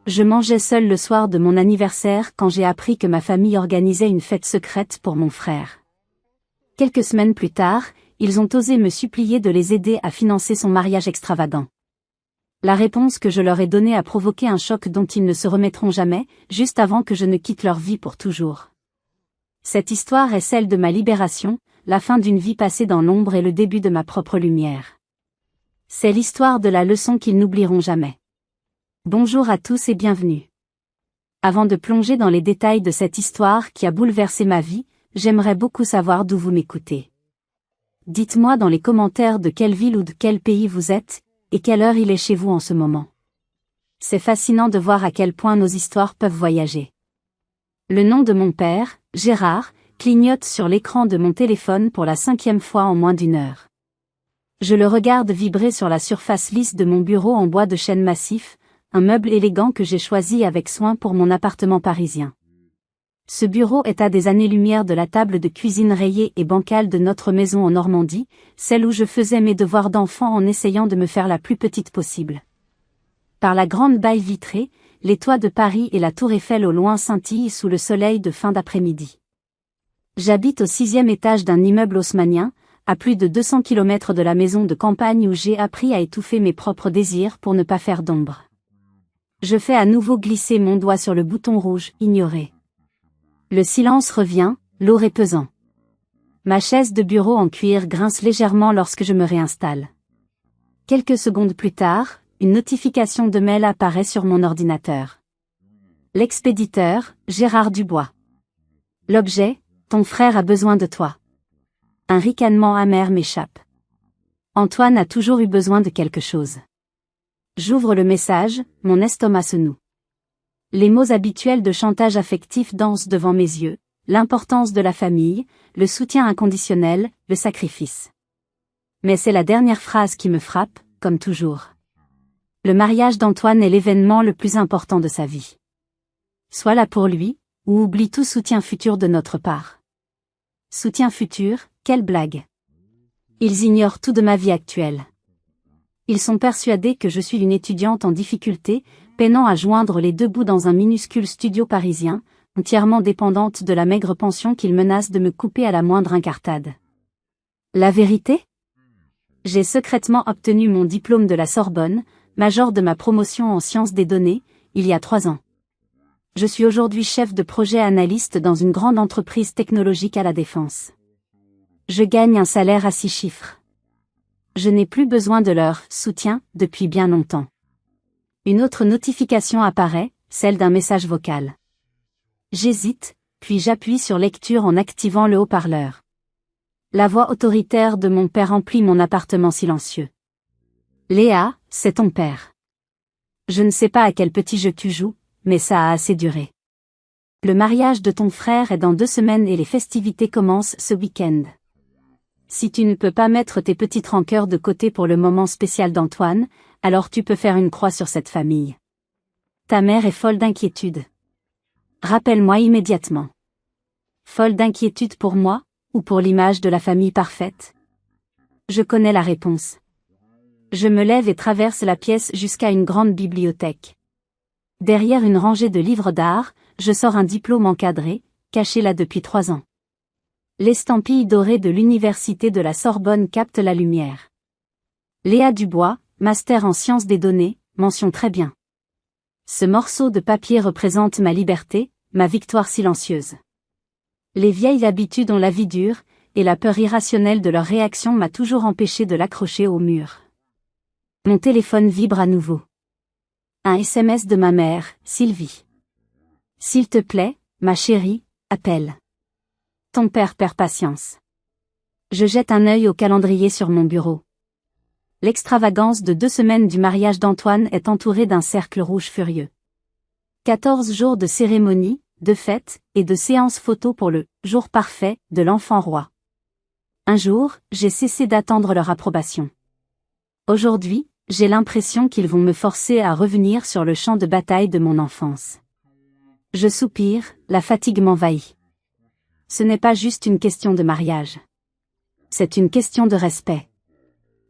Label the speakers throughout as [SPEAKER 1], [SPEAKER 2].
[SPEAKER 1] Je mangeais seul le soir de mon anniversaire quand j'ai appris que ma famille organisait une fête secrète pour mon frère. Quelques semaines plus tard, ils ont osé me supplier de les aider à financer son mariage extravagant. La réponse que je leur ai donnée a provoqué un choc dont ils ne se remettront jamais, juste avant que je ne quitte leur vie pour toujours. Cette histoire est celle de ma libération, la fin d'une vie passée dans l'ombre et le début de ma propre lumière. C'est l'histoire de la leçon qu'ils n'oublieront jamais. Bonjour à tous et bienvenue. Avant de plonger dans les détails de cette histoire qui a bouleversé ma vie, j'aimerais beaucoup savoir d'où vous m'écoutez. Dites-moi dans les commentaires de quelle ville ou de quel pays vous êtes, et quelle heure il est chez vous en ce moment. C'est fascinant de voir à quel point nos histoires peuvent voyager. Le nom de mon père, Gérard, clignote sur l'écran de mon téléphone pour la 5e fois en moins d'une heure. Je le regarde vibrer sur la surface lisse de mon bureau en bois de chêne massif, un meuble élégant que j'ai choisi avec soin pour mon appartement parisien. Ce bureau est à des années-lumière de la table de cuisine rayée et bancale de notre maison en Normandie, celle où je faisais mes devoirs d'enfant en essayant de me faire la plus petite possible. Par la grande baille vitrée, les toits de Paris et la tour Eiffel au loin scintillent sous le soleil de fin d'après-midi. J'habite au 6e étage d'un immeuble haussmannien, à plus de 200 km de la maison de campagne où j'ai appris à étouffer mes propres désirs pour ne pas faire d'ombre. Je fais à nouveau glisser mon doigt sur le bouton rouge « Ignorer ». Le silence revient, lourd et pesant. Ma chaise de bureau en cuir grince légèrement lorsque je me réinstalle. Quelques secondes plus tard, une notification de mail apparaît sur mon ordinateur. L'expéditeur, Gérard Dubois. L'objet, ton frère a besoin de toi. Un ricanement amer m'échappe. Antoine a toujours eu besoin de quelque chose. J'ouvre le message, mon estomac se noue. Les mots habituels de chantage affectif dansent devant mes yeux, l'importance de la famille, le soutien inconditionnel, le sacrifice. Mais c'est la dernière phrase qui me frappe, comme toujours. Le mariage d'Antoine est l'événement le plus important de sa vie. Sois là pour lui, ou oublie tout soutien futur de notre part. Soutien futur, quelle blague. Ils ignorent tout de ma vie actuelle. Ils sont persuadés que je suis une étudiante en difficulté, peinant à joindre les deux bouts dans un minuscule studio parisien, entièrement dépendante de la maigre pension qu'ils menacent de me couper à la moindre incartade. La vérité ? J'ai secrètement obtenu mon diplôme de la Sorbonne, major de ma promotion en sciences des données, il y a 3 ans. Je suis aujourd'hui chef de projet analyste dans une grande entreprise technologique à la Défense. Je gagne un salaire à 6 chiffres. Je n'ai plus besoin de leur soutien depuis bien longtemps. Une autre notification apparaît, celle d'un message vocal. J'hésite, puis j'appuie sur lecture en activant le haut-parleur. La voix autoritaire de mon père emplit mon appartement silencieux. Léa, c'est ton père. Je ne sais pas à quel petit jeu tu joues, mais ça a assez duré. Le mariage de ton frère est dans 2 semaines et les festivités commencent ce week-end. Si tu ne peux pas mettre tes petites rancœurs de côté pour le moment spécial d'Antoine, alors tu peux faire une croix sur cette famille. Ta mère est folle d'inquiétude. Rappelle-moi immédiatement. Folle d'inquiétude pour moi, ou pour l'image de la famille parfaite? Je connais la réponse. Je me lève et traverse la pièce jusqu'à une grande bibliothèque. Derrière une rangée de livres d'art, je sors un diplôme encadré, caché là depuis 3 ans. L'estampille dorée de l'université de la Sorbonne capte la lumière. Léa Dubois, master en sciences des données, mention très bien. Ce morceau de papier représente ma liberté, ma victoire silencieuse. Les vieilles habitudes ont la vie dure, et la peur irrationnelle de leur réaction m'a toujours empêché de l'accrocher au mur. Mon téléphone vibre à nouveau. Un SMS de ma mère, Sylvie. S'il te plaît, ma chérie, appelle. Ton père perd patience. Je jette un œil au calendrier sur mon bureau. L'extravagance de 2 semaines du mariage d'Antoine est entourée d'un cercle rouge furieux. 14 jours de cérémonie, de fêtes, et de séances photos pour le « jour parfait » de l'enfant roi. Un jour, j'ai cessé d'attendre leur approbation. Aujourd'hui, j'ai l'impression qu'ils vont me forcer à revenir sur le champ de bataille de mon enfance. Je soupire, la fatigue m'envahit. Ce n'est pas juste une question de mariage. C'est une question de respect.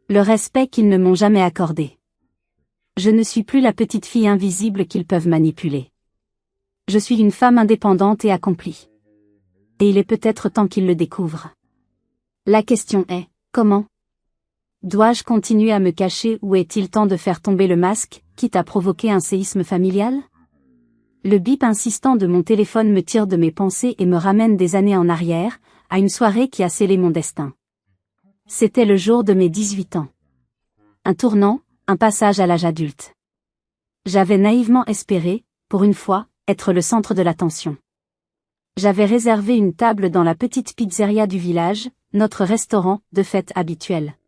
[SPEAKER 1] Le respect qu'ils ne m'ont jamais accordé. Je ne suis plus la petite fille invisible qu'ils peuvent manipuler. Je suis une femme indépendante et accomplie. Et il est peut-être temps qu'ils le découvrent. La question est, comment? Dois-je continuer à me cacher ou est-il temps de faire tomber le masque, quitte à provoquer un séisme familial? Le bip insistant de mon téléphone me tire de mes pensées et me ramène des années en arrière, à une soirée qui a scellé mon destin. C'était le jour de mes 18 ans. Un tournant, un passage à l'âge adulte. J'avais naïvement espéré, pour une fois, être le centre de l'attention. J'avais réservé une table dans la petite pizzeria du village, notre restaurant de fête habituel.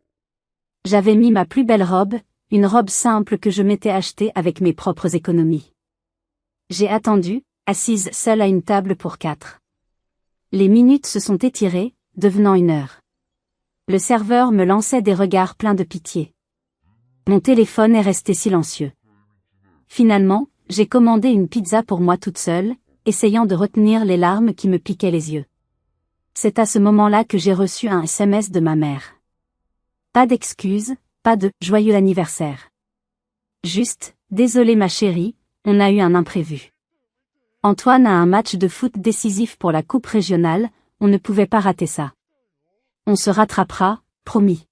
[SPEAKER 1] J'avais mis ma plus belle robe, une robe simple que je m'étais achetée avec mes propres économies. J'ai attendu, assise seule à une table pour 4. Les minutes se sont étirées, devenant 1 heure. Le serveur me lançait des regards pleins de pitié. Mon téléphone est resté silencieux. Finalement, j'ai commandé une pizza pour moi toute seule, essayant de retenir les larmes qui me piquaient les yeux. C'est à ce moment-là que j'ai reçu un SMS de ma mère. Pas d'excuses, pas de « joyeux anniversaire ». Juste « désolé ma chérie, on a eu un imprévu. Antoine a un match de foot décisif pour la coupe régionale, on ne pouvait pas rater ça. On se rattrapera, promis. »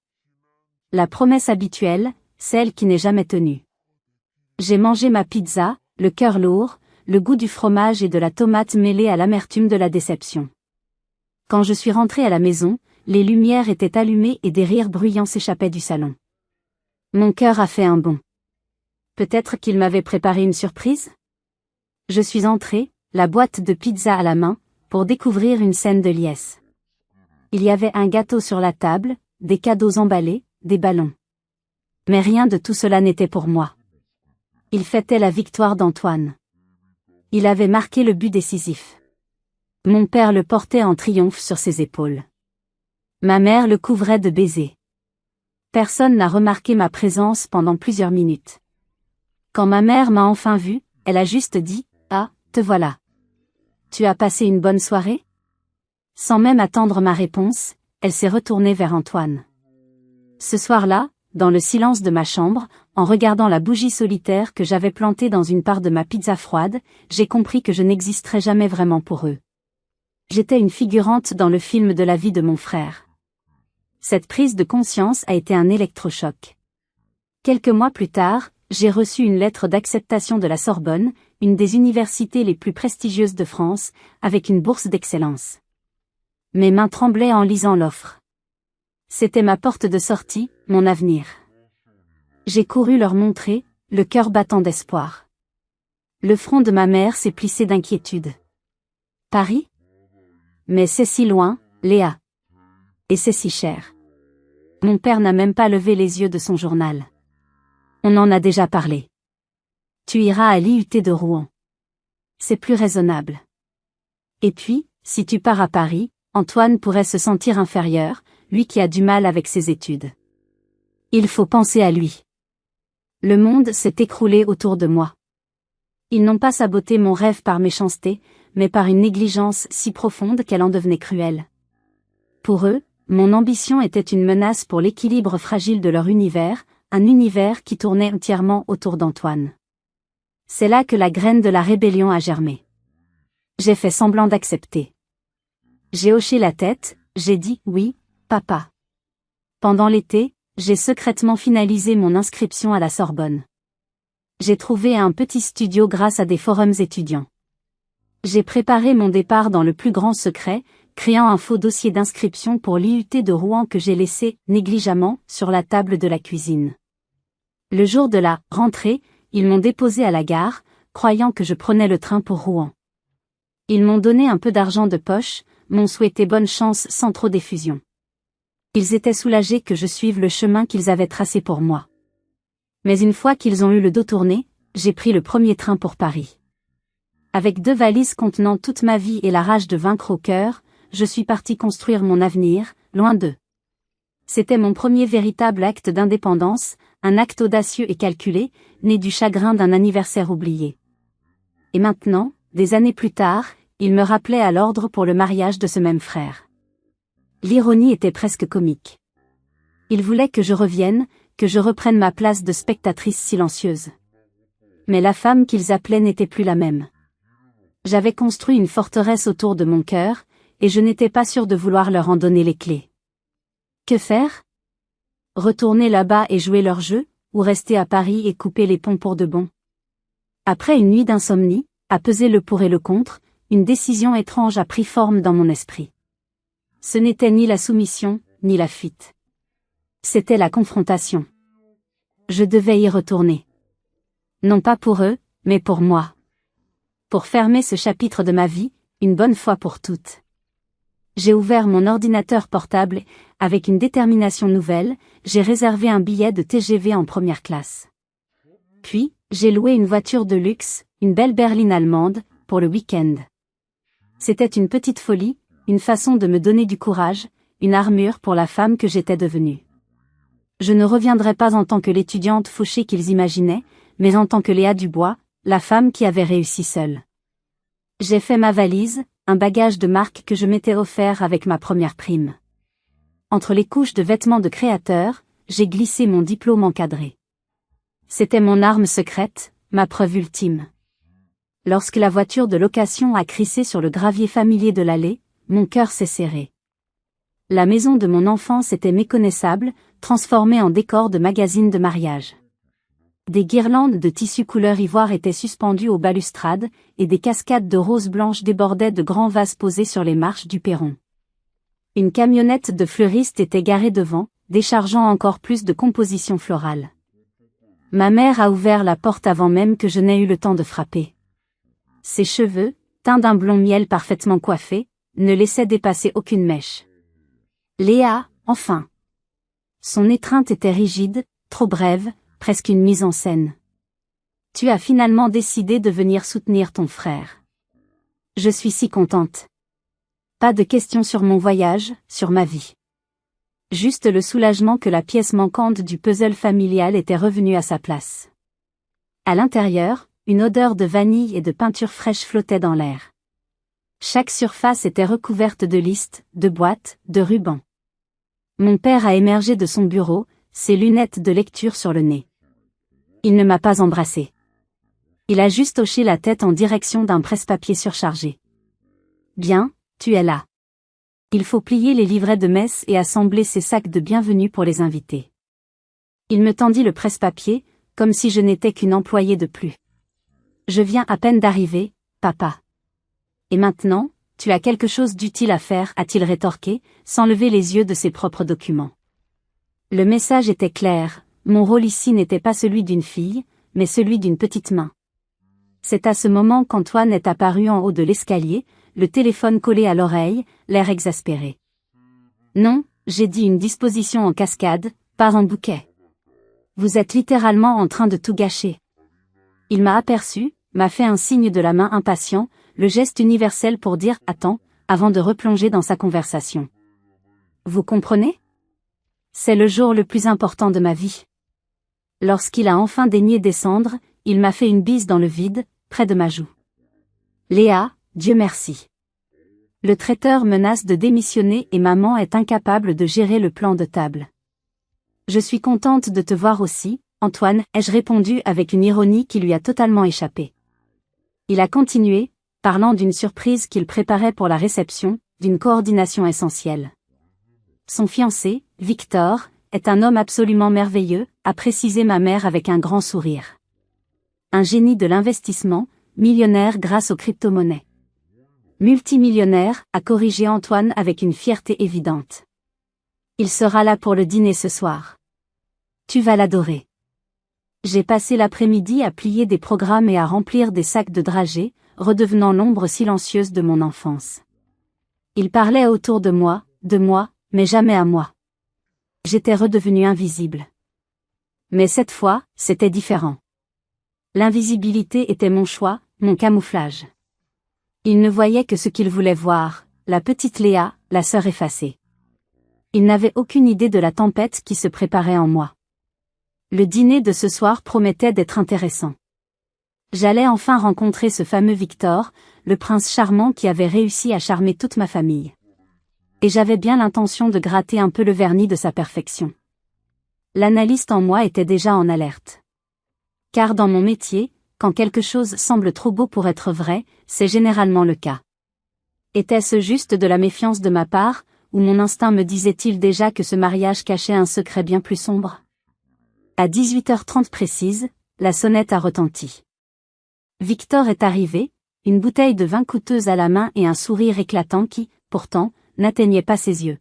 [SPEAKER 1] La promesse habituelle, celle qui n'est jamais tenue. J'ai mangé ma pizza, le cœur lourd, le goût du fromage et de la tomate mêlés à l'amertume de la déception. Quand je suis rentrée à la maison, les lumières étaient allumées et des rires bruyants s'échappaient du salon. Mon cœur a fait un bond. Peut-être qu'il m'avait préparé une surprise? Je suis entrée, la boîte de pizza à la main, pour découvrir une scène de liesse. Il y avait un gâteau sur la table, des cadeaux emballés, des ballons. Mais rien de tout cela n'était pour moi. Il fêtait la victoire d'Antoine. Il avait marqué le but décisif. Mon père le portait en triomphe sur ses épaules. Ma mère le couvrait de baisers. Personne n'a remarqué ma présence pendant plusieurs minutes. Quand ma mère m'a enfin vue, elle a juste dit « Ah, te voilà. Tu as passé une bonne soirée ?» Sans même attendre ma réponse, elle s'est retournée vers Antoine. Ce soir-là, dans le silence de ma chambre, en regardant la bougie solitaire que j'avais plantée dans une part de ma pizza froide, j'ai compris que je n'existerais jamais vraiment pour eux. J'étais une figurante dans le film de la vie de mon frère. Cette prise de conscience a été un électrochoc. Quelques mois plus tard, j'ai reçu une lettre d'acceptation de la Sorbonne, une des universités les plus prestigieuses de France, avec une bourse d'excellence. Mes mains tremblaient en lisant l'offre. C'était ma porte de sortie, mon avenir. J'ai couru leur montrer, le cœur battant d'espoir. Le front de ma mère s'est plissé d'inquiétude. Paris? Mais c'est si loin, Léa. Et c'est si cher. Mon père n'a même pas levé les yeux de son journal. On en a déjà parlé. Tu iras à l'IUT de Rouen. C'est plus raisonnable. Et puis, si tu pars à Paris, Antoine pourrait se sentir inférieur, lui qui a du mal avec ses études. Il faut penser à lui. Le monde s'est écroulé autour de moi. Ils n'ont pas saboté mon rêve par méchanceté, mais par une négligence si profonde qu'elle en devenait cruelle. Pour eux, mon ambition était une menace pour l'équilibre fragile de leur univers, un univers qui tournait entièrement autour d'Antoine. C'est là que la graine de la rébellion a germé. J'ai fait semblant d'accepter. J'ai hoché la tête, j'ai dit « Oui, papa ». Pendant l'été, j'ai secrètement finalisé mon inscription à la Sorbonne. J'ai trouvé un petit studio grâce à des forums étudiants. J'ai préparé mon départ dans le plus grand secret, créant un faux dossier d'inscription pour l'IUT de Rouen que j'ai laissé, négligemment, sur la table de la cuisine. Le jour de la rentrée, ils m'ont déposé à la gare, croyant que je prenais le train pour Rouen. Ils m'ont donné un peu d'argent de poche, m'ont souhaité bonne chance sans trop d'effusion. Ils étaient soulagés que je suive le chemin qu'ils avaient tracé pour moi. Mais une fois qu'ils ont eu le dos tourné, j'ai pris le premier train pour Paris. Avec 2 valises contenant toute ma vie et la rage de vaincre au cœur, je suis parti construire mon avenir, loin d'eux. C'était mon premier véritable acte d'indépendance, un acte audacieux et calculé, né du chagrin d'un anniversaire oublié. Et maintenant, des années plus tard, il me rappelait à l'ordre pour le mariage de ce même frère. L'ironie était presque comique. Il voulait que je revienne, que je reprenne ma place de spectatrice silencieuse. Mais la femme qu'ils appelaient n'était plus la même. J'avais construit une forteresse autour de mon cœur, et je n'étais pas sûre de vouloir leur en donner les clés. Que faire? Retourner là-bas et jouer leur jeu, ou rester à Paris et couper les ponts pour de bon? Après une nuit d'insomnie, à peser le pour et le contre, une décision étrange a pris forme dans mon esprit. Ce n'était ni la soumission, ni la fuite. C'était la confrontation. Je devais y retourner. Non pas pour eux, mais pour moi. Pour fermer ce chapitre de ma vie, une bonne fois pour toutes. J'ai ouvert mon ordinateur portable et, avec une détermination nouvelle, j'ai réservé un billet de TGV en première classe. Puis, j'ai loué une voiture de luxe, une belle berline allemande, pour le week-end. C'était une petite folie, une façon de me donner du courage, une armure pour la femme que j'étais devenue. Je ne reviendrai pas en tant que l'étudiante fauchée qu'ils imaginaient, mais en tant que Léa Dubois, la femme qui avait réussi seule. J'ai fait ma valise, un bagage de marque que je m'étais offert avec ma première prime. Entre les couches de vêtements de créateur, j'ai glissé mon diplôme encadré. C'était mon arme secrète, ma preuve ultime. Lorsque la voiture de location a crissé sur le gravier familier de l'allée, mon cœur s'est serré. La maison de mon enfance était méconnaissable, transformée en décor de magazine de mariage. Des guirlandes de tissu couleur ivoire étaient suspendues aux balustrades, et des cascades de roses blanches débordaient de grands vases posés sur les marches du perron. Une camionnette de fleuriste était garée devant, déchargeant encore plus de compositions florales. Ma mère a ouvert la porte avant même que je n'aie eu le temps de frapper. Ses cheveux, teints d'un blond miel parfaitement coiffé, ne laissaient dépasser aucune mèche. Léa, enfin. Son étreinte était rigide, trop brève, presque une mise en scène. Tu as finalement décidé de venir soutenir ton frère. Je suis si contente. Pas de questions sur mon voyage, sur ma vie. Juste le soulagement que la pièce manquante du puzzle familial était revenue à sa place. À l'intérieur, une odeur de vanille et de peinture fraîche flottait dans l'air. Chaque surface était recouverte de listes, de boîtes, de rubans. Mon père a émergé de son bureau, ses lunettes de lecture sur le nez. Il ne m'a pas embrassée. Il a juste hoché la tête en direction d'un presse-papier surchargé. Bien, tu es là. Il faut plier les livrets de messe et assembler ces sacs de bienvenue pour les invités. Il me tendit le presse-papier, comme si je n'étais qu'une employée de plus. Je viens à peine d'arriver, papa. Et maintenant, tu as quelque chose d'utile à faire, a-t-il rétorqué, sans lever les yeux de ses propres documents. Le message était clair, mon rôle ici n'était pas celui d'une fille, mais celui d'une petite main. C'est à ce moment qu'Antoine est apparu en haut de l'escalier, le téléphone collé à l'oreille, l'air exaspéré. Non, j'ai dit une disposition en cascade, pas en bouquet. Vous êtes littéralement en train de tout gâcher. Il m'a aperçu, m'a fait un signe de la main impatient, le geste universel pour dire « attends » avant de replonger dans sa conversation. Vous comprenez? C'est le jour le plus important de ma vie. Lorsqu'il a enfin daigné descendre, il m'a fait une bise dans le vide, près de ma joue. Léa, Dieu merci. Le traiteur menace de démissionner et maman est incapable de gérer le plan de table. Je suis contente de te voir aussi, Antoine, ai-je répondu avec une ironie qui lui a totalement échappé. Il a continué, parlant d'une surprise qu'il préparait pour la réception, d'une coordination essentielle. Son fiancé, Victor, est un homme absolument merveilleux, a précisé ma mère avec un grand sourire. Un génie de l'investissement, millionnaire grâce aux crypto-monnaies. Multimillionnaire, a corrigé Antoine avec une fierté évidente. Il sera là pour le dîner ce soir. Tu vas l'adorer. J'ai passé l'après-midi à plier des programmes et à remplir des sacs de dragées, redevenant l'ombre silencieuse de mon enfance. Il parlait autour de moi, mais jamais à moi. J'étais redevenue invisible. Mais cette fois, c'était différent. L'invisibilité était mon choix, mon camouflage. Il ne voyait que ce qu'il voulait voir, la petite Léa, la sœur effacée. Il n'avait aucune idée de la tempête qui se préparait en moi. Le dîner de ce soir promettait d'être intéressant. J'allais enfin rencontrer ce fameux Victor, le prince charmant qui avait réussi à charmer toute ma famille. Et j'avais bien l'intention de gratter un peu le vernis de sa perfection. L'analyste en moi était déjà en alerte. Car dans mon métier, quand quelque chose semble trop beau pour être vrai, c'est généralement le cas. Était-ce juste de la méfiance de ma part, ou mon instinct me disait-il déjà que ce mariage cachait un secret bien plus sombre? À 18h30 précise, la sonnette a retenti. Victor est arrivé, une bouteille de vin coûteuse à la main et un sourire éclatant qui, pourtant, n'atteignait pas ses yeux.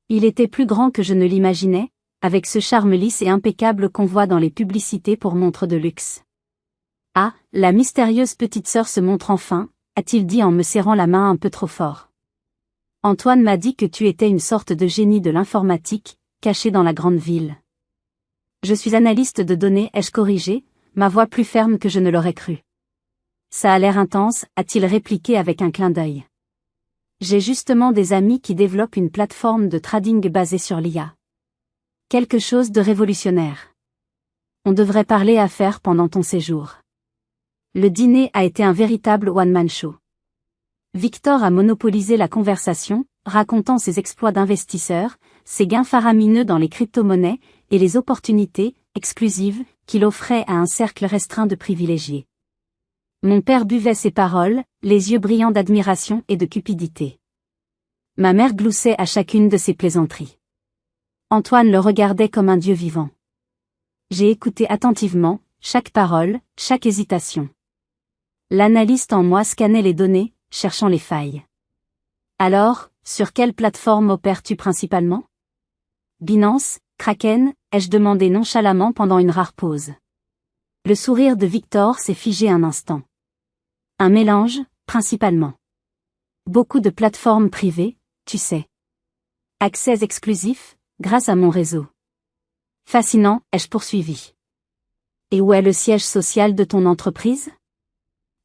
[SPEAKER 1] Il était plus grand que je ne l'imaginais, avec ce charme lisse et impeccable qu'on voit dans les publicités pour montres de luxe. « Ah, la mystérieuse petite sœur se montre enfin », a-t-il dit en me serrant la main un peu trop fort. « Antoine m'a dit que tu étais une sorte de génie de l'informatique, caché dans la grande ville. »« Je suis analyste de données », ai-je corrigé, ma voix plus ferme que je ne l'aurais cru. « Ça a l'air intense », a-t-il répliqué avec un clin d'œil. « J'ai justement des amis qui développent une plateforme de trading basée sur l'IA. Quelque chose de révolutionnaire. On devrait parler affaires pendant ton séjour. » Le dîner a été un véritable one-man show. Victor a monopolisé la conversation, racontant ses exploits d'investisseur, ses gains faramineux dans les crypto-monnaies et les opportunités exclusives qu'il offrait à un cercle restreint de privilégiés. Mon père buvait ses paroles, les yeux brillants d'admiration et de cupidité. Ma mère gloussait à chacune de ses plaisanteries. Antoine le regardait comme un dieu vivant. J'ai écouté attentivement, chaque parole, chaque hésitation. L'analyste en moi scannait les données, cherchant les failles. Alors, sur quelle plateforme opères-tu principalement? Binance, Kraken, ai-je demandé nonchalamment pendant une rare pause. Le sourire de Victor s'est figé un instant. Un mélange, principalement. Beaucoup de plateformes privées, tu sais. Accès exclusif, grâce à mon réseau. Fascinant, ai-je poursuivi. Et où est le siège social de ton entreprise?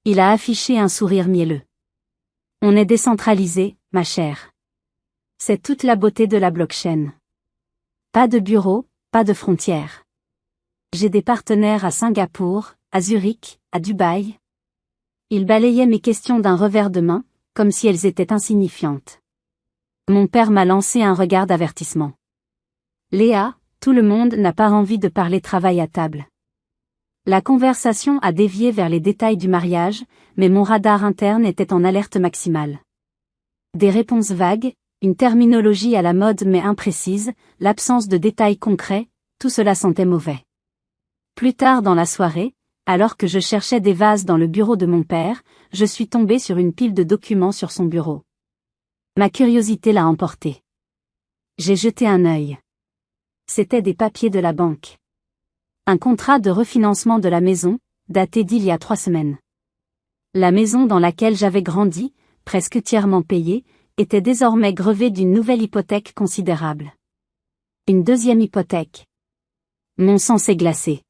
[SPEAKER 1] Il a affiché un sourire mielleux. On est décentralisé, ma chère. C'est toute la beauté de la blockchain. Pas de bureau, pas de frontières. J'ai des partenaires à Singapour, à Zurich, à Dubaï. Il balayait mes questions d'un revers de main, comme si elles étaient insignifiantes. Mon père m'a lancé un regard d'avertissement. Léa, tout le monde n'a pas envie de parler travail à table. La conversation a dévié vers les détails du mariage, mais mon radar interne était en alerte maximale. Des réponses vagues, une terminologie à la mode mais imprécise, l'absence de détails concrets, tout cela sentait mauvais. Plus tard dans la soirée, alors que je cherchais des vases dans le bureau de mon père, je suis tombée sur une pile de documents sur son bureau. Ma curiosité l'a emporté. J'ai jeté un œil. C'étaient des papiers de la banque. Un contrat de refinancement de la maison, daté d'il y a 3 semaines. La maison dans laquelle j'avais grandi, presque tièrement payée, était désormais grevée d'une nouvelle hypothèque considérable. Une deuxième hypothèque. Mon sang s'est glacé.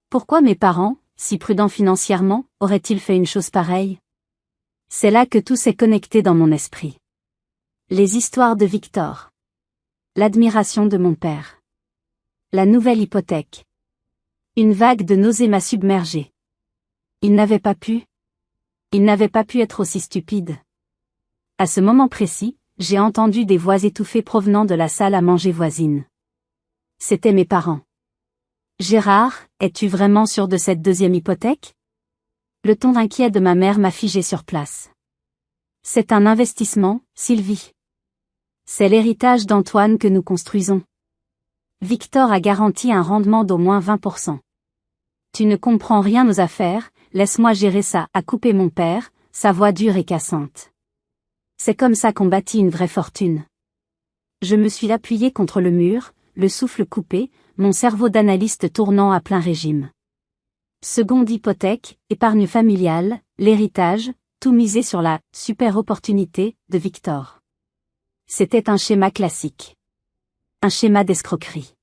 [SPEAKER 1] Pourquoi mes parents, si prudents financièrement, auraient-ils fait une chose pareille? C'est là que tout s'est connecté dans mon esprit. Les histoires de Victor. L'admiration de mon père. La nouvelle hypothèque. Une vague de nausée m'a submergé. Il n'avait pas pu être aussi stupide. À ce moment précis, j'ai entendu des voix étouffées provenant de la salle à manger voisine. C'étaient mes parents. Gérard, es-tu vraiment sûr de cette deuxième hypothèque? Le ton inquiet de ma mère m'a figé sur place. C'est un investissement, Sylvie. C'est l'héritage d'Antoine que nous construisons. Victor a garanti un rendement d'au moins 20%. Tu ne comprends rien aux affaires, laisse-moi gérer ça, a coupé mon père, sa voix dure et cassante. C'est comme ça qu'on bâtit une vraie fortune. Je me suis appuyé contre le mur, le souffle coupé, mon cerveau d'analyste tournant à plein régime. Seconde hypothèque, épargne familiale, l'héritage, tout misé sur la « super opportunité » de Victor. C'était un schéma classique. Un schéma d'escroquerie.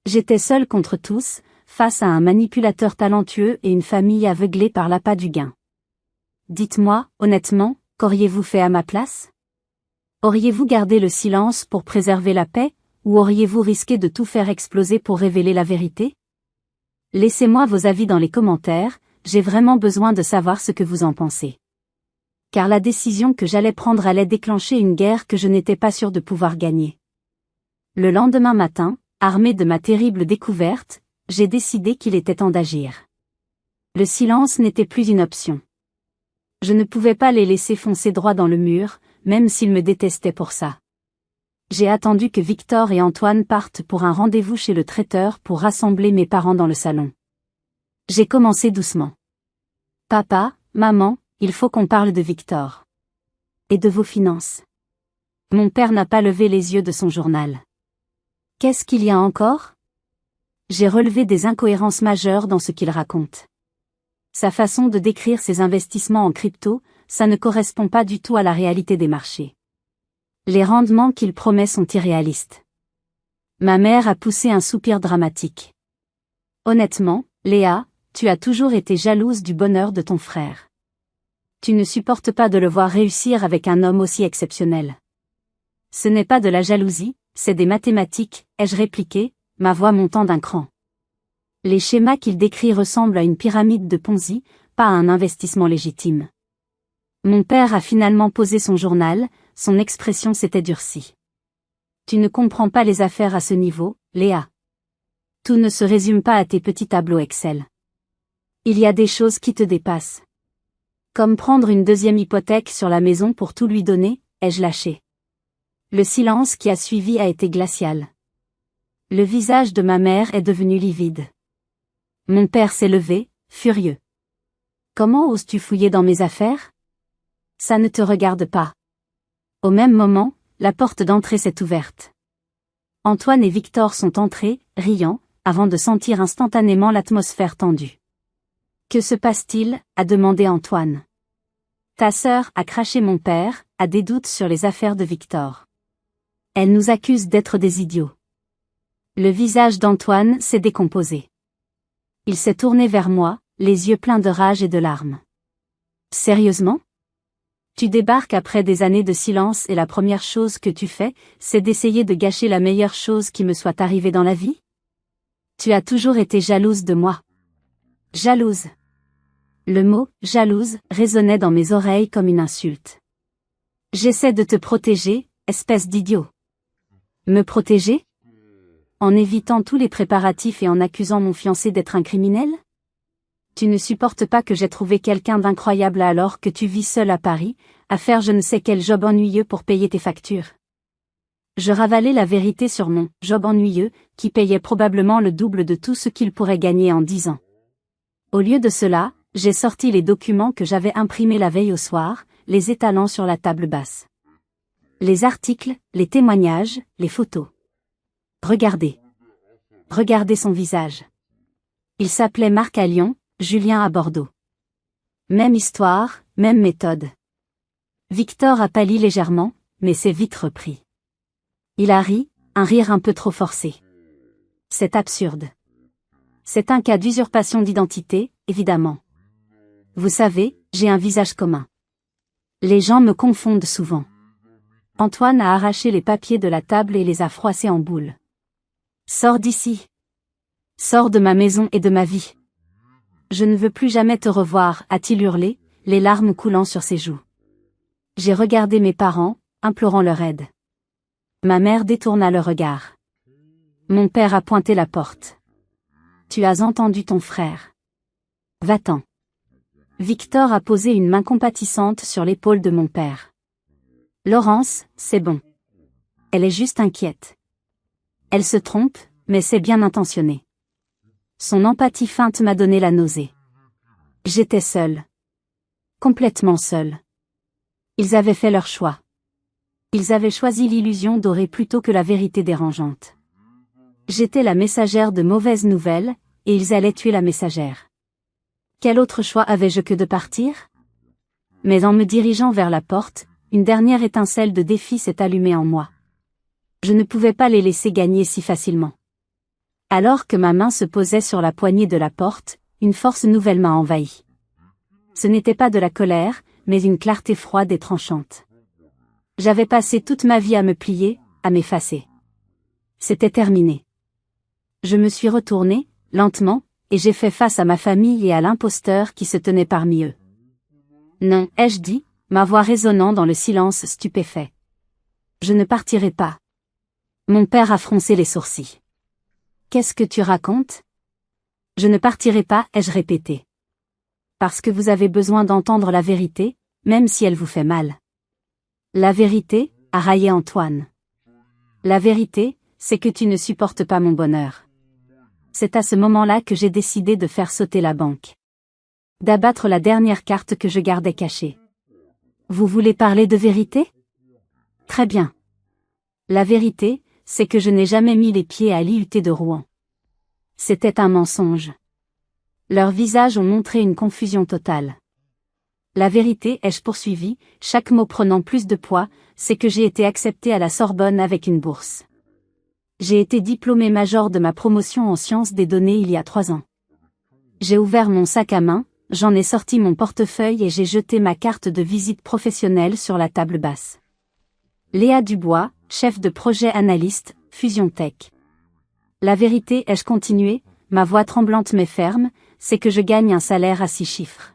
[SPEAKER 1] J'étais seul contre tous, face à un manipulateur talentueux et une famille aveuglée par l'appât du gain. Dites-moi, honnêtement, qu'auriez-vous fait à ma place? Auriez-vous gardé le silence pour préserver la paix, ou auriez-vous risqué de tout faire exploser pour révéler la vérité? Laissez-moi vos avis dans les commentaires, j'ai vraiment besoin de savoir ce que vous en pensez. Car la décision que j'allais prendre allait déclencher une guerre que je n'étais pas sûr de pouvoir gagner. Le lendemain matin, Armé de ma terrible découverte, j'ai décidé qu'il était temps d'agir. Le silence n'était plus une option. Je ne pouvais pas les laisser foncer droit dans le mur, même s'ils me détestaient pour ça. J'ai attendu que Victor et Antoine partent pour un rendez-vous chez le traiteur pour rassembler mes parents dans le salon. J'ai commencé doucement. Papa, maman, il faut qu'on parle de Victor. Et de vos finances. Mon père n'a pas levé les yeux de son journal. Qu'est-ce qu'il y a encore? J'ai relevé des incohérences majeures dans ce qu'il raconte. Sa façon de décrire ses investissements en crypto, ça ne correspond pas du tout à la réalité des marchés. Les rendements qu'il promet sont irréalistes. Ma mère a poussé un soupir dramatique. Honnêtement, Léa, tu as toujours été jalouse du bonheur de ton frère. Tu ne supportes pas de le voir réussir avec un homme aussi exceptionnel. Ce n'est pas de la jalousie, c'est des mathématiques, ai-je répliqué, ma voix montant d'un cran. Les schémas qu'il décrit ressemblent à une pyramide de Ponzi, pas à un investissement légitime. Mon père a finalement posé son journal, son expression s'était durcie. Tu ne comprends pas les affaires à ce niveau, Léa. Tout ne se résume pas à tes petits tableaux Excel. Il y a des choses qui te dépassent. Comme prendre une deuxième hypothèque sur la maison pour tout lui donner, ai-je lâché. Le silence qui a suivi a été glacial. Le visage de ma mère est devenu livide. Mon père s'est levé, furieux. Comment oses-tu fouiller dans mes affaires? Ça ne te regarde pas. Au même moment, la porte d'entrée s'est ouverte. Antoine et Victor sont entrés, riant, avant de sentir instantanément l'atmosphère tendue. Que se passe-t-il? A demandé Antoine. Ta sœur, a craché mon père, a des doutes sur les affaires de Victor. Elle nous accuse d'être des idiots. Le visage d'Antoine s'est décomposé. Il s'est tourné vers moi, les yeux pleins de rage et de larmes. Sérieusement? Tu débarques après des années de silence et la première chose que tu fais, c'est d'essayer de gâcher la meilleure chose qui me soit arrivée dans la vie? Tu as toujours été jalouse de moi. Jalouse. Le mot « jalouse » résonnait dans mes oreilles comme une insulte. J'essaie de te protéger, espèce d'idiot. Me protéger? En évitant tous les préparatifs et en accusant mon fiancé d'être un criminel? Tu ne supportes pas que j'ai trouvé quelqu'un d'incroyable alors que tu vis seul à Paris, à faire je ne sais quel job ennuyeux pour payer tes factures. Je ravalais la vérité sur mon « job ennuyeux » qui payait probablement le double de tout ce qu'il pourrait gagner en 10 ans. Au lieu de cela, j'ai sorti les documents que j'avais imprimés la veille au soir, les étalant sur la table basse. Les articles, les témoignages, les photos. Regardez. Regardez son visage. Il s'appelait Marc à Lyon, Julien à Bordeaux. Même histoire, même méthode. Victor a pâli légèrement, mais s'est vite repris. Il a ri, un rire un peu trop forcé. C'est absurde. C'est un cas d'usurpation d'identité, évidemment. Vous savez, j'ai un visage commun. Les gens me confondent souvent. Antoine a arraché les papiers de la table et les a froissés en boule. Sors d'ici. Sors de ma maison et de ma vie. Je ne veux plus jamais te revoir, a-t-il hurlé, les larmes coulant sur ses joues. J'ai regardé mes parents, implorant leur aide. Ma mère détourna le regard. Mon père a pointé la porte. Tu as entendu ton frère. Va-t'en. Victor a posé une main compatissante sur l'épaule de mon père. Laurence, c'est bon. Elle est juste inquiète. Elle se trompe, mais c'est bien intentionné. Son empathie feinte m'a donné la nausée. J'étais seule. Complètement seule. Ils avaient fait leur choix. Ils avaient choisi l'illusion dorée plutôt que la vérité dérangeante. J'étais la messagère de mauvaises nouvelles, et ils allaient tuer la messagère. Quel autre choix avais-je que de partir? Mais en me dirigeant vers la porte, une dernière étincelle de défi s'est allumée en moi. Je ne pouvais pas les laisser gagner si facilement. Alors que ma main se posait sur la poignée de la porte, une force nouvelle m'a envahi. Ce n'était pas de la colère, mais une clarté froide et tranchante. J'avais passé toute ma vie à me plier, à m'effacer. C'était terminé. Je me suis retournée, lentement, et j'ai fait face à ma famille et à l'imposteur qui se tenait parmi eux. Non, ai-je dit, ma voix résonnant dans le silence stupéfait. Je ne partirai pas. Mon père a froncé les sourcils. Qu'est-ce que tu racontes? Je ne partirai pas, ai-je répété. Parce que vous avez besoin d'entendre la vérité, même si elle vous fait mal. La vérité, a raillé Antoine. La vérité, c'est que tu ne supportes pas mon bonheur. C'est à ce moment-là que j'ai décidé de faire sauter la banque. D'abattre la dernière carte que je gardais cachée. Vous voulez parler de vérité? Très bien. La vérité, c'est que je n'ai jamais mis les pieds à l'IUT de Rouen. C'était un mensonge. Leurs visages ont montré une confusion totale. La vérité, ai-je poursuivi, chaque mot prenant plus de poids, c'est que j'ai été accepté à la Sorbonne avec une bourse. J'ai été diplômé major de ma promotion en sciences des données il y a 3 ans. J'ai ouvert mon sac à main, j'en ai sorti mon portefeuille et j'ai jeté ma carte de visite professionnelle sur la table basse. Léa Dubois, chef de projet analyste, Fusion Tech. La vérité, ai-je continué, ma voix tremblante mais ferme, c'est que je gagne un salaire à 6 chiffres.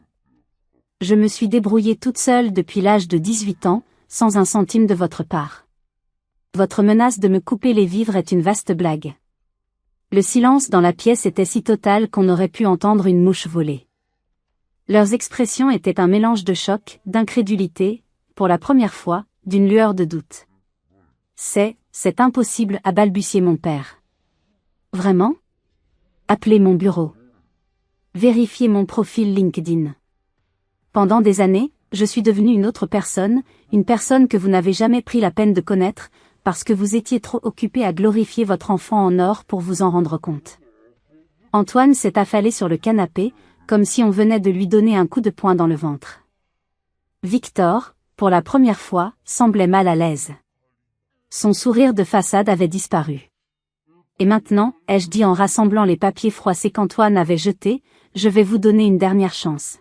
[SPEAKER 1] Je me suis débrouillée toute seule depuis l'âge de 18 ans, sans un centime de votre part. Votre menace de me couper les vivres est une vaste blague. Le silence dans la pièce était si total qu'on aurait pu entendre une mouche voler. Leurs expressions étaient un mélange de choc, d'incrédulité, pour la première fois, d'une lueur de doute. C'est impossible, a balbutié mon père. Vraiment? Appelez mon bureau. Vérifiez mon profil LinkedIn. Pendant des années, je suis devenue une autre personne, une personne que vous n'avez jamais pris la peine de connaître, parce que vous étiez trop occupé à glorifier votre enfant en or pour vous en rendre compte. Antoine s'est affalé sur le canapé, comme si on venait de lui donner un coup de poing dans le ventre. Victor, pour la première fois, semblait mal à l'aise. Son sourire de façade avait disparu. Et maintenant, ai-je dit en rassemblant les papiers froissés qu'Antoine avait jetés, je vais vous donner une dernière chance.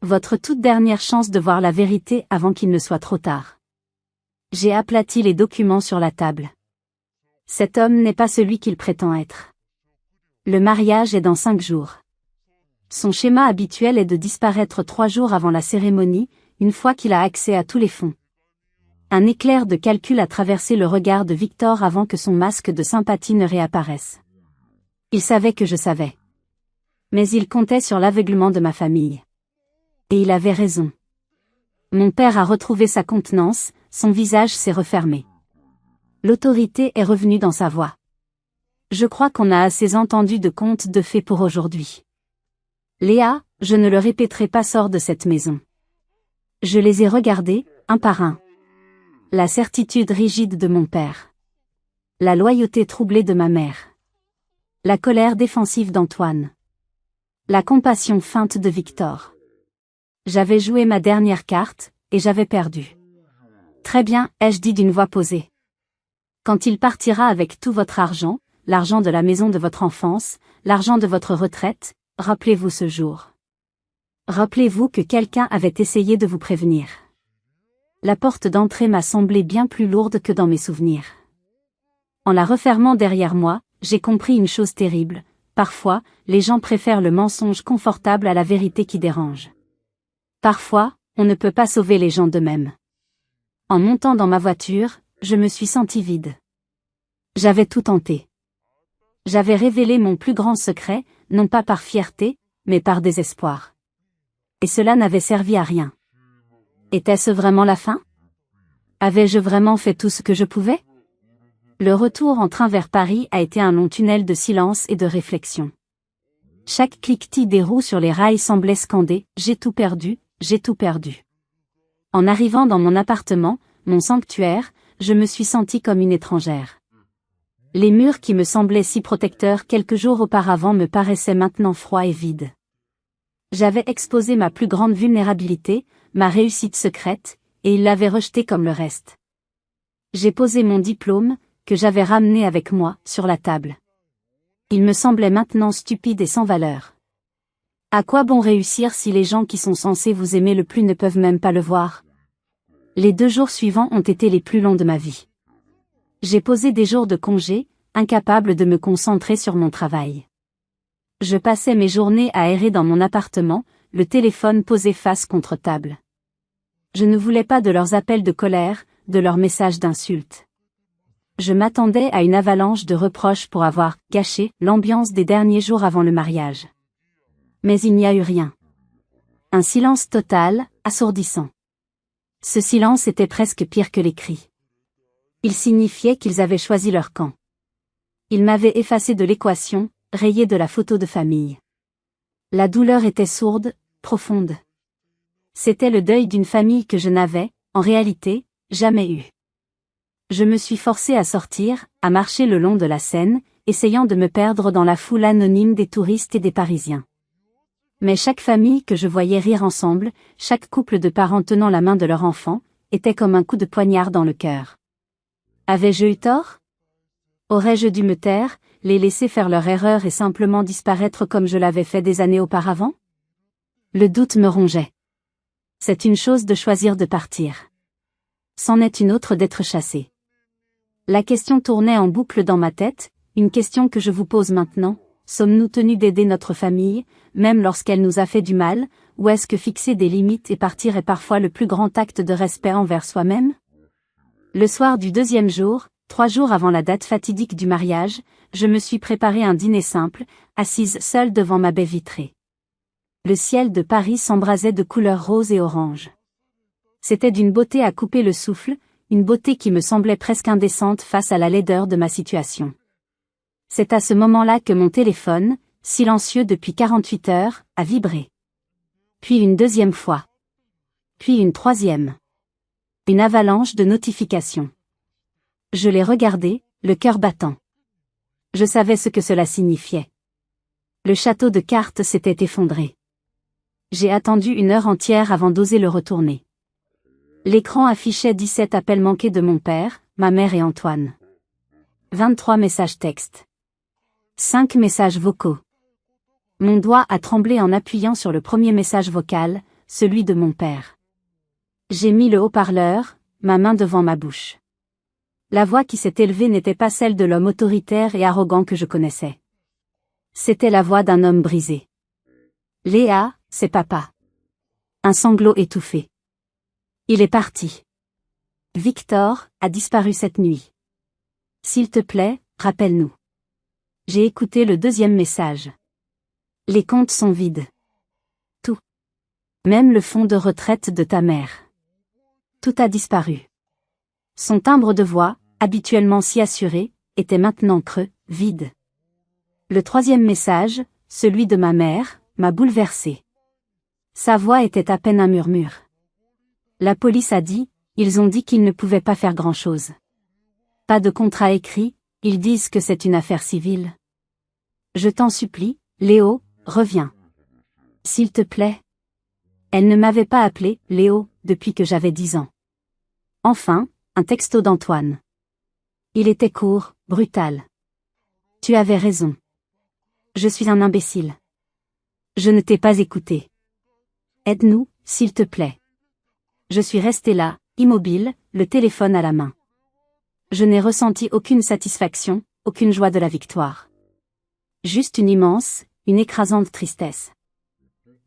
[SPEAKER 1] Votre toute dernière chance de voir la vérité avant qu'il ne soit trop tard. J'ai aplati les documents sur la table. Cet homme n'est pas celui qu'il prétend être. Le mariage est dans 5 jours. Son schéma habituel est de disparaître 3 jours avant la cérémonie, une fois qu'il a accès à tous les fonds. Un éclair de calcul a traversé le regard de Victor avant que son masque de sympathie ne réapparaisse. Il savait que je savais. Mais il comptait sur l'aveuglement de ma famille. Et il avait raison. Mon père a retrouvé sa contenance, son visage s'est refermé. L'autorité est revenue dans sa voix. Je crois qu'on a assez entendu de contes de fées pour aujourd'hui. Léa, je ne le répéterai pas, sors de cette maison. Je les ai regardés, un par un. La certitude rigide de mon père. La loyauté troublée de ma mère. La colère défensive d'Antoine. La compassion feinte de Victor. J'avais joué ma dernière carte, et j'avais perdu. Très bien, ai-je dit d'une voix posée. Quand il partira avec tout votre argent, l'argent de la maison de votre enfance, l'argent de votre retraite, rappelez-vous ce jour. Rappelez-vous que quelqu'un avait essayé de vous prévenir. La porte d'entrée m'a semblé bien plus lourde que dans mes souvenirs. En la refermant derrière moi, j'ai compris une chose terrible. Parfois, les gens préfèrent le mensonge confortable à la vérité qui dérange. Parfois, on ne peut pas sauver les gens d'eux-mêmes. En montant dans ma voiture, je me suis sentie vide. J'avais tout tenté. J'avais révélé mon plus grand secret, non pas par fierté, mais par désespoir. Et cela n'avait servi à rien. Était-ce vraiment la fin? Avais-je vraiment fait tout ce que je pouvais? Le retour en train vers Paris a été un long tunnel de silence et de réflexion. Chaque cliquetis des roues sur les rails semblait scander « J'ai tout perdu, j'ai tout perdu ». En arrivant dans mon appartement, mon sanctuaire, je me suis sentie comme une étrangère. Les murs qui me semblaient si protecteurs quelques jours auparavant me paraissaient maintenant froids et vides. J'avais exposé ma plus grande vulnérabilité, ma réussite secrète, et il l'avait rejetée comme le reste. J'ai posé mon diplôme, que j'avais ramené avec moi, sur la table. Il me semblait maintenant stupide et sans valeur. À quoi bon réussir si les gens qui sont censés vous aimer le plus ne peuvent même pas le voir? Les 2 jours suivants ont été les plus longs de ma vie. J'ai posé des jours de congé, incapable de me concentrer sur mon travail. Je passais mes journées à errer dans mon appartement, le téléphone posé face contre table. Je ne voulais pas de leurs appels de colère, de leurs messages d'insultes. Je m'attendais à une avalanche de reproches pour avoir gâché l'ambiance des derniers jours avant le mariage. Mais il n'y a eu rien. Un silence total, assourdissant. Ce silence était presque pire que les cris. Il signifiait qu'ils avaient choisi leur camp. Ils m'avaient effacé de l'équation, rayé de la photo de famille. La douleur était sourde, profonde. C'était le deuil d'une famille que je n'avais, en réalité, jamais eue. Je me suis forcé à sortir, à marcher le long de la Seine, essayant de me perdre dans la foule anonyme des touristes et des Parisiens. Mais chaque famille que je voyais rire ensemble, chaque couple de parents tenant la main de leur enfant, était comme un coup de poignard dans le cœur. Avais-je eu tort? Aurais-je dû me taire, les laisser faire leur erreur et simplement disparaître comme je l'avais fait des années auparavant? Le doute me rongeait. C'est une chose de choisir de partir. C'en est une autre d'être chassé. La question tournait en boucle dans ma tête, une question que je vous pose maintenant. Sommes-nous tenus d'aider notre famille, même lorsqu'elle nous a fait du mal, ou est-ce que fixer des limites et partir est parfois le plus grand acte de respect envers soi-même? Le soir du deuxième jour, 3 jours avant la date fatidique du mariage, je me suis préparé un dîner simple, assise seule devant ma baie vitrée. Le ciel de Paris s'embrasait de couleurs roses et oranges. C'était d'une beauté à couper le souffle, une beauté qui me semblait presque indécente face à la laideur de ma situation. C'est à ce moment-là que mon téléphone, silencieux depuis 48 heures, a vibré. Puis une deuxième fois. Puis une troisième. Une avalanche de notifications. Je l'ai regardé, le cœur battant. Je savais ce que cela signifiait. Le château de cartes s'était effondré. J'ai attendu 1 heure entière avant d'oser le retourner. L'écran affichait 17 appels manqués de mon père, ma mère et Antoine. 23 messages textes. 5 messages vocaux. Mon doigt a tremblé en appuyant sur le premier message vocal, celui de mon père. J'ai mis le haut-parleur, ma main devant ma bouche. La voix qui s'est élevée n'était pas celle de l'homme autoritaire et arrogant que je connaissais. C'était la voix d'un homme brisé. Léa, c'est papa. Un sanglot étouffé. Il est parti. Victor a disparu cette nuit. S'il te plaît, rappelle-nous. J'ai écouté le deuxième message. Les comptes sont vides. Tout. Même le fonds de retraite de ta mère. Tout a disparu. Son timbre de voix, habituellement si assuré, était maintenant creux, vide. Le troisième message, celui de ma mère, m'a bouleversé. Sa voix était à peine un murmure. La police a dit, ils ont dit qu'ils ne pouvaient pas faire grand-chose. Pas de contrat écrit, ils disent que c'est une affaire civile. Je t'en supplie, Léo, reviens. S'il te plaît. Elle ne m'avait pas appelé, Léo, depuis que j'avais 10 ans. Enfin, un texto d'Antoine. Il était court, brutal. Tu avais raison. Je suis un imbécile. Je ne t'ai pas écouté. Aide-nous, s'il te plaît. Je suis resté là, immobile, le téléphone à la main. Je n'ai ressenti aucune satisfaction, aucune joie de la victoire. Juste une immense, une écrasante tristesse.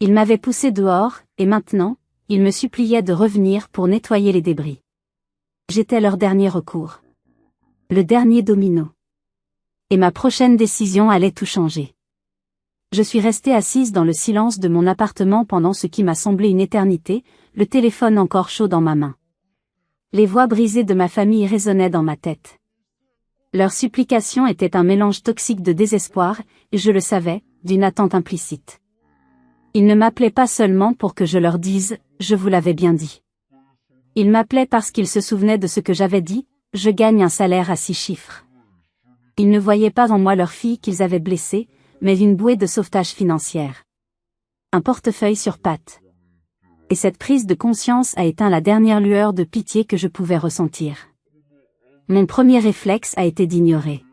[SPEAKER 1] Ils m'avaient poussé dehors, et maintenant, ils me suppliaient de revenir pour nettoyer les débris. J'étais leur dernier recours. Le dernier domino. Et ma prochaine décision allait tout changer. Je suis restée assise dans le silence de mon appartement pendant ce qui m'a semblé une éternité, le téléphone encore chaud dans ma main. Les voix brisées de ma famille résonnaient dans ma tête. Leurs supplications étaient un mélange toxique de désespoir, et je le savais, d'une attente implicite. Ils ne m'appelaient pas seulement pour que je leur dise « je vous l'avais bien dit ». Ils m'appelaient parce qu'ils se souvenaient de ce que j'avais dit « je gagne un salaire à 6 chiffres ». Ils ne voyaient pas en moi leur fille qu'ils avaient blessée, mais une bouée de sauvetage financière. Un portefeuille sur pattes. Et cette prise de conscience a éteint la dernière lueur de pitié que je pouvais ressentir. Mon premier réflexe a été d'ignorer.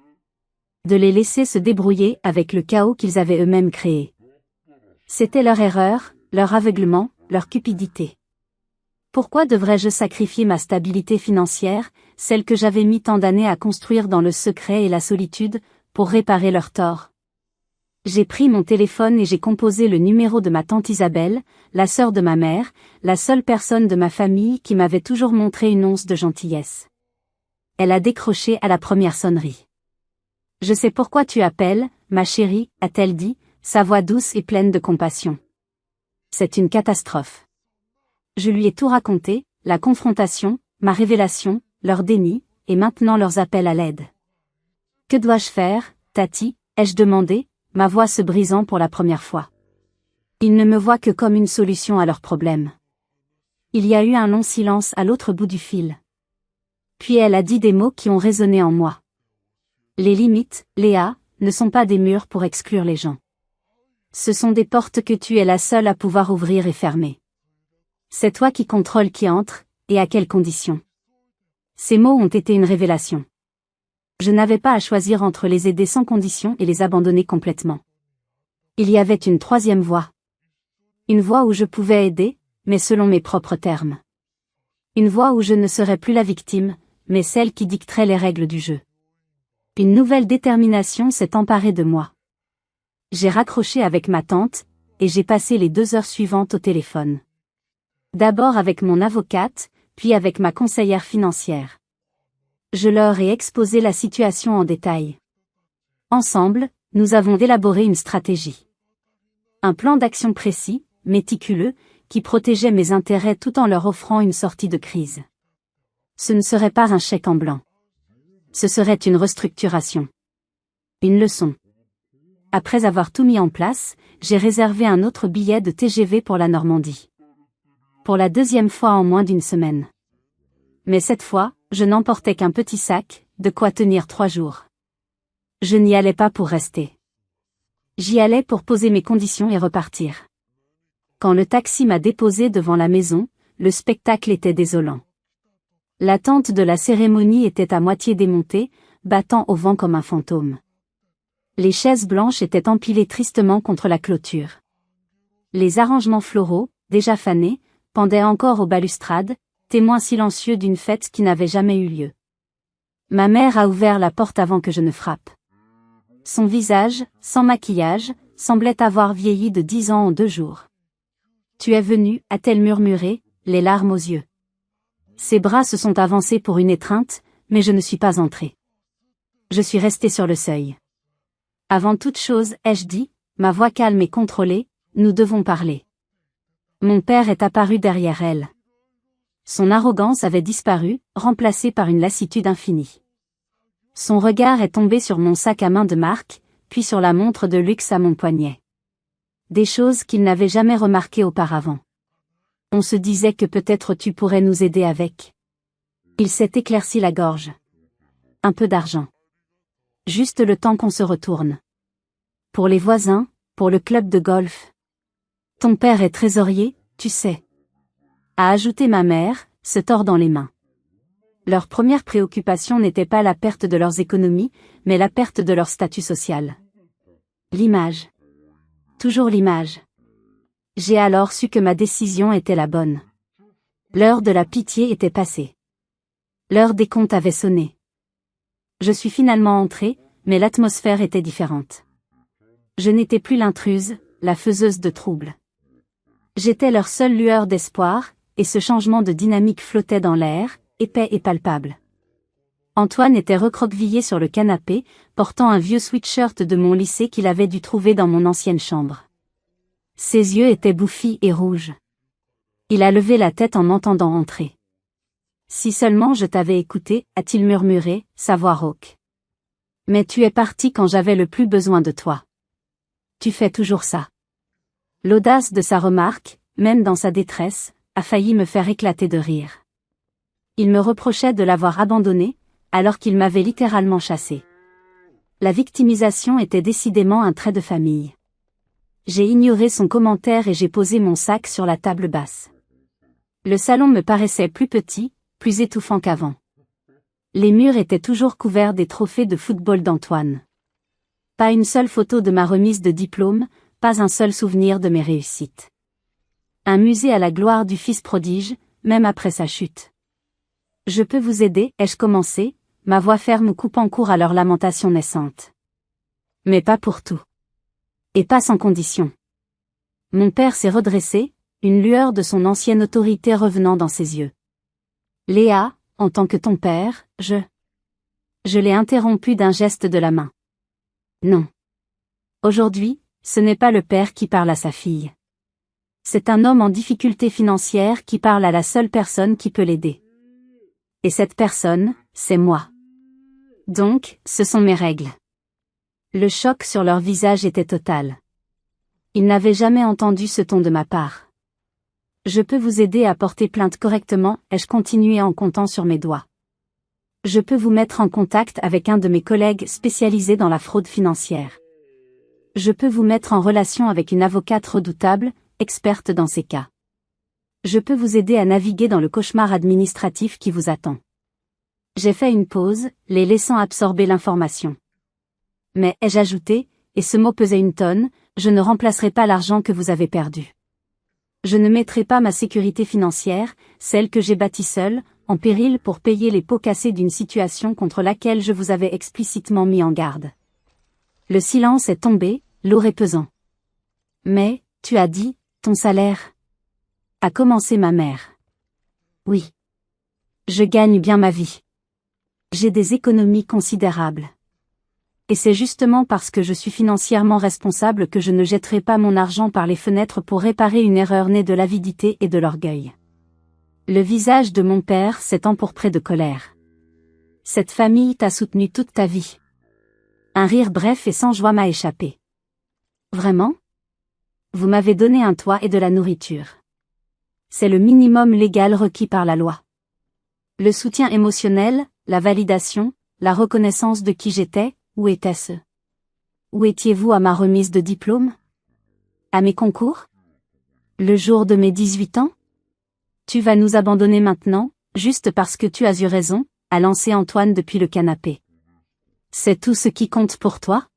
[SPEAKER 1] De les laisser se débrouiller avec le chaos qu'ils avaient eux-mêmes créé. C'était leur erreur, leur aveuglement, leur cupidité. Pourquoi devrais-je sacrifier ma stabilité financière, celle que j'avais mis tant d'années à construire dans le secret et la solitude, pour réparer leurs torts? J'ai pris mon téléphone et j'ai composé le numéro de ma tante Isabelle, la sœur de ma mère, la seule personne de ma famille qui m'avait toujours montré une once de gentillesse. Elle a décroché à la première sonnerie. « Je sais pourquoi tu appelles, ma chérie, a-t-elle dit, sa voix douce et pleine de compassion. C'est une catastrophe. » Je lui ai tout raconté, la confrontation, ma révélation, leur déni, et maintenant leurs appels à l'aide. « Que dois-je faire, Tati ?» ai-je demandé, ma voix se brisant pour la première fois. Ils ne me voient que comme une solution à leurs problèmes. Il y a eu un long silence à l'autre bout du fil. Puis elle a dit des mots qui ont résonné en moi. Les limites, Léa, ne sont pas des murs pour exclure les gens. Ce sont des portes que tu es la seule à pouvoir ouvrir et fermer. C'est toi qui contrôles qui entre, et à quelles conditions. Ces mots ont été une révélation. Je n'avais pas à choisir entre les aider sans condition et les abandonner complètement. Il y avait une troisième voie. Une voie où je pouvais aider, mais selon mes propres termes. Une voie où je ne serais plus la victime, mais celle qui dicterait les règles du jeu. Une nouvelle détermination s'est emparée de moi. J'ai raccroché avec ma tante, et j'ai passé les 2 heures suivantes au téléphone. D'abord avec mon avocate, puis avec ma conseillère financière. Je leur ai exposé la situation en détail. Ensemble, nous avons élaboré une stratégie. Un plan d'action précis, méticuleux, qui protégeait mes intérêts tout en leur offrant une sortie de crise. Ce ne serait pas un chèque en blanc. Ce serait une restructuration. Une leçon. Après avoir tout mis en place, j'ai réservé un autre billet de TGV pour la Normandie. Pour la 2e fois en moins d'1 semaine. Mais cette fois, je n'emportais qu'un petit sac, de quoi tenir 3 jours. Je n'y allais pas pour rester. J'y allais pour poser mes conditions et repartir. Quand le taxi m'a déposé devant la maison, le spectacle était désolant. La tente de la cérémonie était à moitié démontée, battant au vent comme un fantôme. Les chaises blanches étaient empilées tristement contre la clôture. Les arrangements floraux, déjà fanés, pendaient encore aux balustrades, témoins silencieux d'une fête qui n'avait jamais eu lieu. Ma mère a ouvert la porte avant que je ne frappe. Son visage, sans maquillage, semblait avoir vieilli de 10 ans en 2 jours. « Tu es venu » a-t-elle murmuré, les larmes aux yeux. Ses bras se sont avancés pour une étreinte, mais je ne suis pas entrée. Je suis restée sur le seuil. Avant toute chose, ai-je dit, ma voix calme et contrôlée, nous devons parler. Mon père est apparu derrière elle. Son arrogance avait disparu, remplacée par une lassitude infinie. Son regard est tombé sur mon sac à main de marque, puis sur la montre de luxe à mon poignet. Des choses qu'il n'avait jamais remarquées auparavant. On se disait que peut-être tu pourrais nous aider avec. Il s'est éclairci la gorge. Un peu d'argent. Juste le temps qu'on se retourne. Pour les voisins, pour le club de golf. Ton père est trésorier, tu sais. A ajouté ma mère, se tordant les mains. Leur première préoccupation n'était pas la perte de leurs économies, mais la perte de leur statut social. L'image. Toujours l'image. J'ai alors su que ma décision était la bonne. L'heure de la pitié était passée. L'heure des comptes avait sonné. Je suis finalement entrée, mais l'atmosphère était différente. Je n'étais plus l'intruse, la faiseuse de troubles. J'étais leur seule lueur d'espoir, et ce changement de dynamique flottait dans l'air, épais et palpable. Antoine était recroquevillé sur le canapé, portant un vieux sweatshirt de mon lycée qu'il avait dû trouver dans mon ancienne chambre. Ses yeux étaient bouffis et rouges. Il a levé la tête en m'entendant entrer. « Si seulement je t'avais écouté » a-t-il murmuré, sa voix rauque. « Mais tu es parti quand j'avais le plus besoin de toi. Tu fais toujours ça. » L'audace de sa remarque, même dans sa détresse, a failli me faire éclater de rire. Il me reprochait de l'avoir abandonné, alors qu'il m'avait littéralement chassé. La victimisation était décidément un trait de famille. J'ai ignoré son commentaire et j'ai posé mon sac sur la table basse. Le salon me paraissait plus petit, plus étouffant qu'avant. Les murs étaient toujours couverts des trophées de football d'Antoine. Pas une seule photo de ma remise de diplôme, pas un seul souvenir de mes réussites. Un musée à la gloire du fils prodige, même après sa chute. « Je peux vous aider » ai-je commencé, ma voix ferme coupant court à leurs lamentations naissantes. Mais pas pour tout. Et pas sans condition. Mon père s'est redressé, une lueur de son ancienne autorité revenant dans ses yeux. « Léa, en tant que ton père, je Je l'ai interrompu d'un geste de la main. Non. Aujourd'hui, ce n'est pas le père qui parle à sa fille. C'est un homme en difficulté financière qui parle à la seule personne qui peut l'aider. Et cette personne, c'est moi. Donc, ce sont mes règles. Le choc sur leur visage était total. Ils n'avaient jamais entendu ce ton de ma part. Je peux vous aider à porter plainte correctement, ai-je continué en comptant sur mes doigts. Je peux vous mettre en contact avec un de mes collègues spécialisés dans la fraude financière. Je peux vous mettre en relation avec une avocate redoutable, experte dans ces cas. Je peux vous aider à naviguer dans le cauchemar administratif qui vous attend. J'ai fait une pause, les laissant absorber l'information. Mais, ai-je ajouté, et ce mot pesait une tonne, je ne remplacerai pas l'argent que vous avez perdu. Je ne mettrai pas ma sécurité financière, celle que j'ai bâtie seule, en péril pour payer les pots cassés d'une situation contre laquelle je vous avais explicitement mis en garde. Le silence est tombé, lourd et pesant. Mais, tu as dit, ton salaire ? A commencé ma mère. Oui. Je gagne bien ma vie. J'ai des économies considérables. Et c'est justement parce que je suis financièrement responsable que je ne jetterai pas mon argent par les fenêtres pour réparer une erreur née de l'avidité et de l'orgueil. Le visage de mon père s'est empourpré de colère. Cette famille t'a soutenu toute ta vie. Un rire bref et sans joie m'a échappé. Vraiment ? Vous m'avez donné un toit et de la nourriture. C'est le minimum légal requis par la loi. Le soutien émotionnel, la validation, la reconnaissance de qui j'étais, où était-ce ? Où étiez-vous à ma remise de diplôme ? À mes concours ? Le jour de mes 18 ans ? Tu vas nous abandonner maintenant, juste parce que tu as eu raison, a lancé Antoine depuis le canapé. C'est tout ce qui compte pour toi ?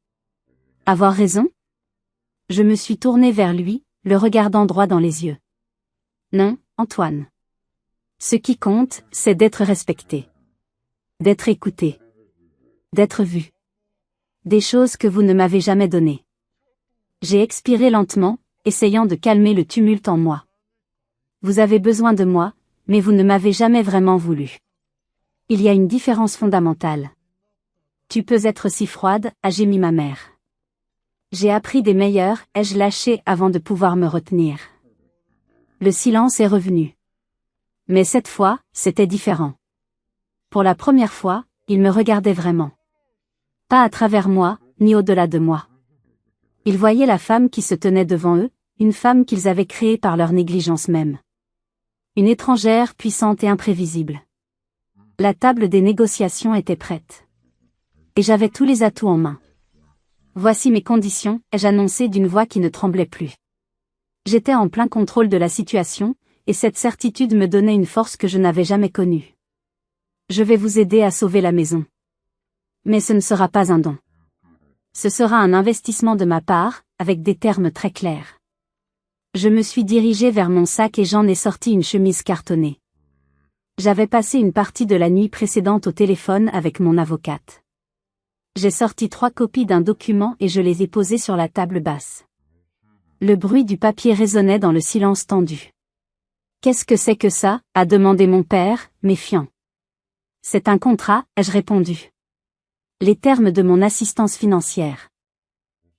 [SPEAKER 1] Avoir raison ? Je me suis tournée vers lui, le regardant droit dans les yeux. Non, Antoine. Ce qui compte, c'est d'être respecté. D'être écouté. D'être vu. Des choses que vous ne m'avez jamais données. J'ai expiré lentement, essayant de calmer le tumulte en moi. Vous avez besoin de moi, mais vous ne m'avez jamais vraiment voulu. Il y a une différence fondamentale. Tu peux être si froide, a gémi ma mère. J'ai appris des meilleurs, ai-je lâché avant de pouvoir me retenir. Le silence est revenu. Mais cette fois, c'était différent. Pour la première fois, ils me regardaient vraiment. Pas à travers moi, ni au-delà de moi. Ils voyaient la femme qui se tenait devant eux, une femme qu'ils avaient créée par leur négligence même. Une étrangère puissante et imprévisible. La table des négociations était prête. Et j'avais tous les atouts en main. Voici mes conditions, ai-je annoncé d'une voix qui ne tremblait plus. J'étais en plein contrôle de la situation, et cette certitude me donnait une force que je n'avais jamais connue. Je vais vous aider à sauver la maison. Mais ce ne sera pas un don. Ce sera un investissement de ma part, avec des termes très clairs. Je me suis dirigée vers mon sac et j'en ai sorti une chemise cartonnée. J'avais passé une partie de la nuit précédente au téléphone avec mon avocate. J'ai sorti 3 copies d'un document et je les ai posées sur la table basse. Le bruit du papier résonnait dans le silence tendu. « Qu'est-ce que c'est que ça ?» a demandé mon père, méfiant. « C'est un contrat », ai-je répondu. Les termes de mon assistance financière.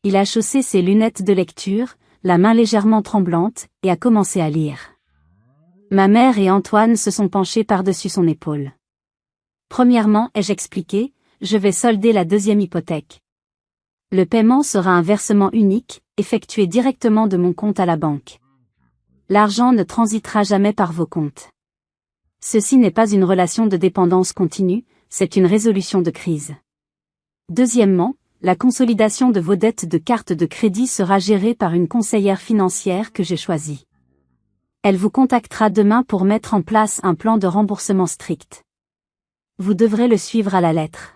[SPEAKER 1] Il a chaussé ses lunettes de lecture, la main légèrement tremblante, et a commencé à lire. Ma mère et Antoine se sont penchés par-dessus son épaule. Premièrement, ai-je expliqué, je vais solder la 2e hypothèque. Le paiement sera un versement unique, effectué directement de mon compte à la banque. L'argent ne transitera jamais par vos comptes. Ceci n'est pas une relation de dépendance continue, c'est une résolution de crise. Deuxièmement, la consolidation de vos dettes de carte de crédit sera gérée par une conseillère financière que j'ai choisie. Elle vous contactera demain pour mettre en place un plan de remboursement strict. Vous devrez le suivre à la lettre.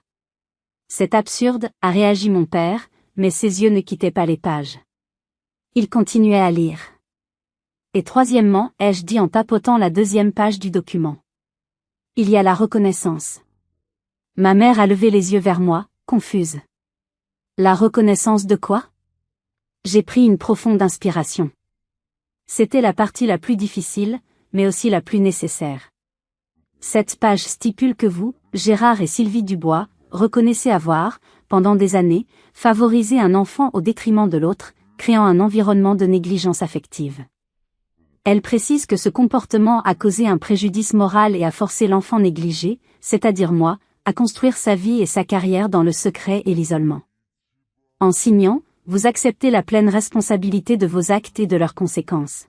[SPEAKER 1] C'est absurde, a réagi mon père, mais ses yeux ne quittaient pas les pages. Il continuait à lire. Et troisièmement, ai-je dit en tapotant la 2e page du document. Il y a la reconnaissance. Ma mère a levé les yeux vers moi, confuse. La reconnaissance de quoi ? J'ai pris une profonde inspiration. C'était la partie la plus difficile, mais aussi la plus nécessaire. Cette page stipule que vous, Gérard et Sylvie Dubois, reconnaissez avoir, pendant des années, favorisé un enfant au détriment de l'autre, créant un environnement de négligence affective. Elle précise que ce comportement a causé un préjudice moral et a forcé l'enfant négligé, c'est-à-dire moi, à construire sa vie et sa carrière dans le secret et l'isolement. En signant, vous acceptez la pleine responsabilité de vos actes et de leurs conséquences.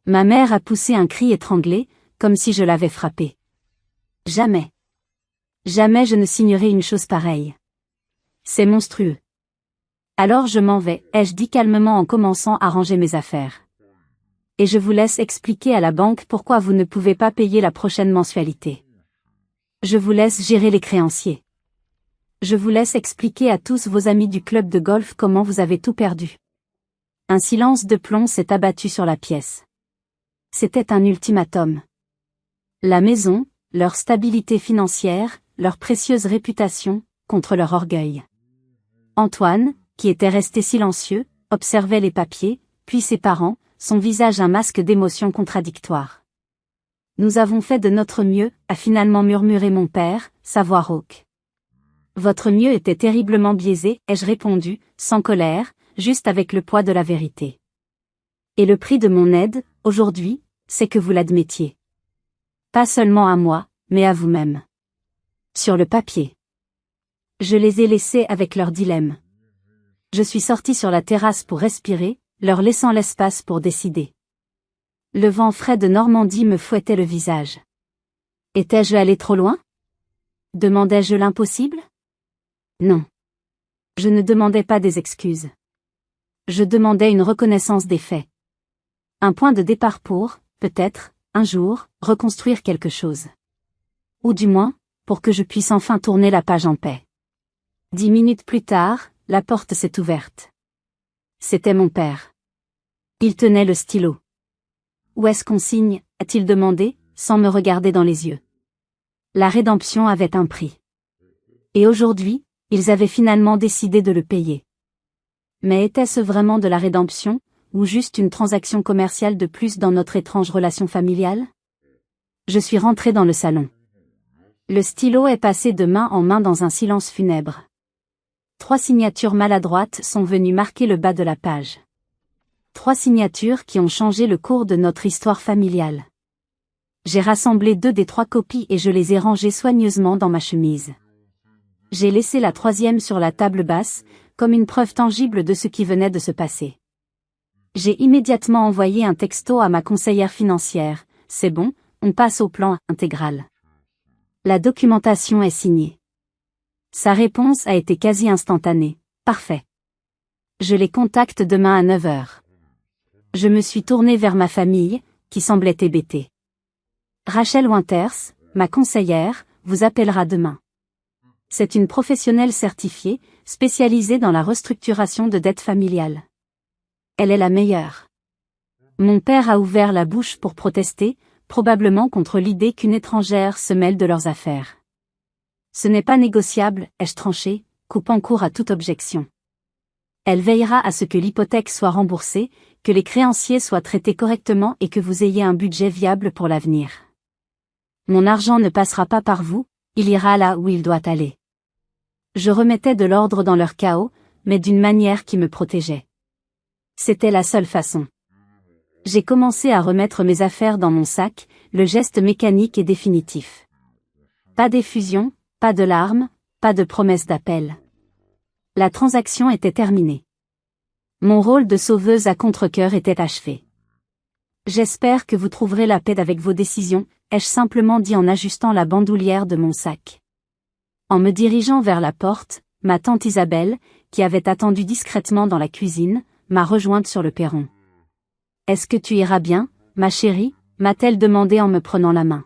[SPEAKER 1] Ma mère a poussé un cri étranglé, comme si je l'avais frappée. Jamais. Jamais je ne signerai une chose pareille. C'est monstrueux. Alors je m'en vais, ai-je dit calmement en commençant à ranger mes affaires. Et je vous laisse expliquer à la banque pourquoi vous ne pouvez pas payer la prochaine mensualité. Je vous laisse gérer les créanciers. Je vous laisse expliquer à tous vos amis du club de golf comment vous avez tout perdu. Un silence de plomb s'est abattu sur la pièce. C'était un ultimatum. La maison, leur stabilité financière, leur précieuse réputation, contre leur orgueil. Antoine, qui était resté silencieux, observait les papiers, puis ses parents, son visage un masque d'émotions contradictoires. Nous avons fait de notre mieux, a finalement murmuré mon père, sa voix rauque. Votre mieux était terriblement biaisé, ai-je répondu, sans colère, juste avec le poids de la vérité. Et le prix de mon aide, aujourd'hui, c'est que vous l'admettiez. Pas seulement à moi, mais à vous-même. Sur le papier. Je les ai laissés avec leur dilemme. Je suis sorti sur la terrasse pour respirer, leur laissant l'espace pour décider. Le vent frais de Normandie me fouettait le visage. Étais-je allé trop loin? Demandais-je l'impossible? Non. Je ne demandais pas des excuses. Je demandais une reconnaissance des faits. Un point de départ pour, peut-être, un jour, reconstruire quelque chose. Ou du moins, pour que je puisse enfin tourner la page en paix. 10 minutes plus tard, la porte s'est ouverte. C'était mon père. Il tenait le stylo. Où est-ce qu'on signe, a-t-il demandé, sans me regarder dans les yeux. La rédemption avait un prix. Et aujourd'hui, ils avaient finalement décidé de le payer. Mais était-ce vraiment de la rédemption, ou juste une transaction commerciale de plus dans notre étrange relation familiale? Je suis rentré dans le salon. Le stylo est passé de main en main dans un silence funèbre. 3 signatures maladroites sont venues marquer le bas de la page. 3 signatures qui ont changé le cours de notre histoire familiale. J'ai rassemblé 2 des 3 copies et je les ai rangées soigneusement dans ma chemise. J'ai laissé la 3e sur la table basse, comme une preuve tangible de ce qui venait de se passer. J'ai immédiatement envoyé un texto à ma conseillère financière, c'est bon, on passe au plan intégral. La documentation est signée. Sa réponse a été quasi instantanée, parfait. Je les contacte demain à 9 h. Je me suis tourné vers ma famille, qui semblait hébétée. Rachel Winters, ma conseillère, vous appellera demain. C'est une professionnelle certifiée, spécialisée dans la restructuration de dettes familiales. Elle est la meilleure. Mon père a ouvert la bouche pour protester, probablement contre l'idée qu'une étrangère se mêle de leurs affaires. Ce n'est pas négociable, ai-je tranché, coupant court à toute objection. Elle veillera à ce que l'hypothèque soit remboursée, que les créanciers soient traités correctement et que vous ayez un budget viable pour l'avenir. Mon argent ne passera pas par vous, il ira là où il doit aller. Je remettais de l'ordre dans leur chaos, mais d'une manière qui me protégeait. C'était la seule façon. J'ai commencé à remettre mes affaires dans mon sac, le geste mécanique et définitif. Pas d'effusion, pas de larmes, pas de promesses d'appel. La transaction était terminée. Mon rôle de sauveuse à contre-cœur était achevé. J'espère que vous trouverez la paix avec vos décisions, ai-je simplement dit en ajustant la bandoulière de mon sac. En me dirigeant vers la porte, ma tante Isabelle, qui avait attendu discrètement dans la cuisine, m'a rejointe sur le perron. « Est-ce que tu iras bien, ma chérie ?» m'a-t-elle demandé en me prenant la main.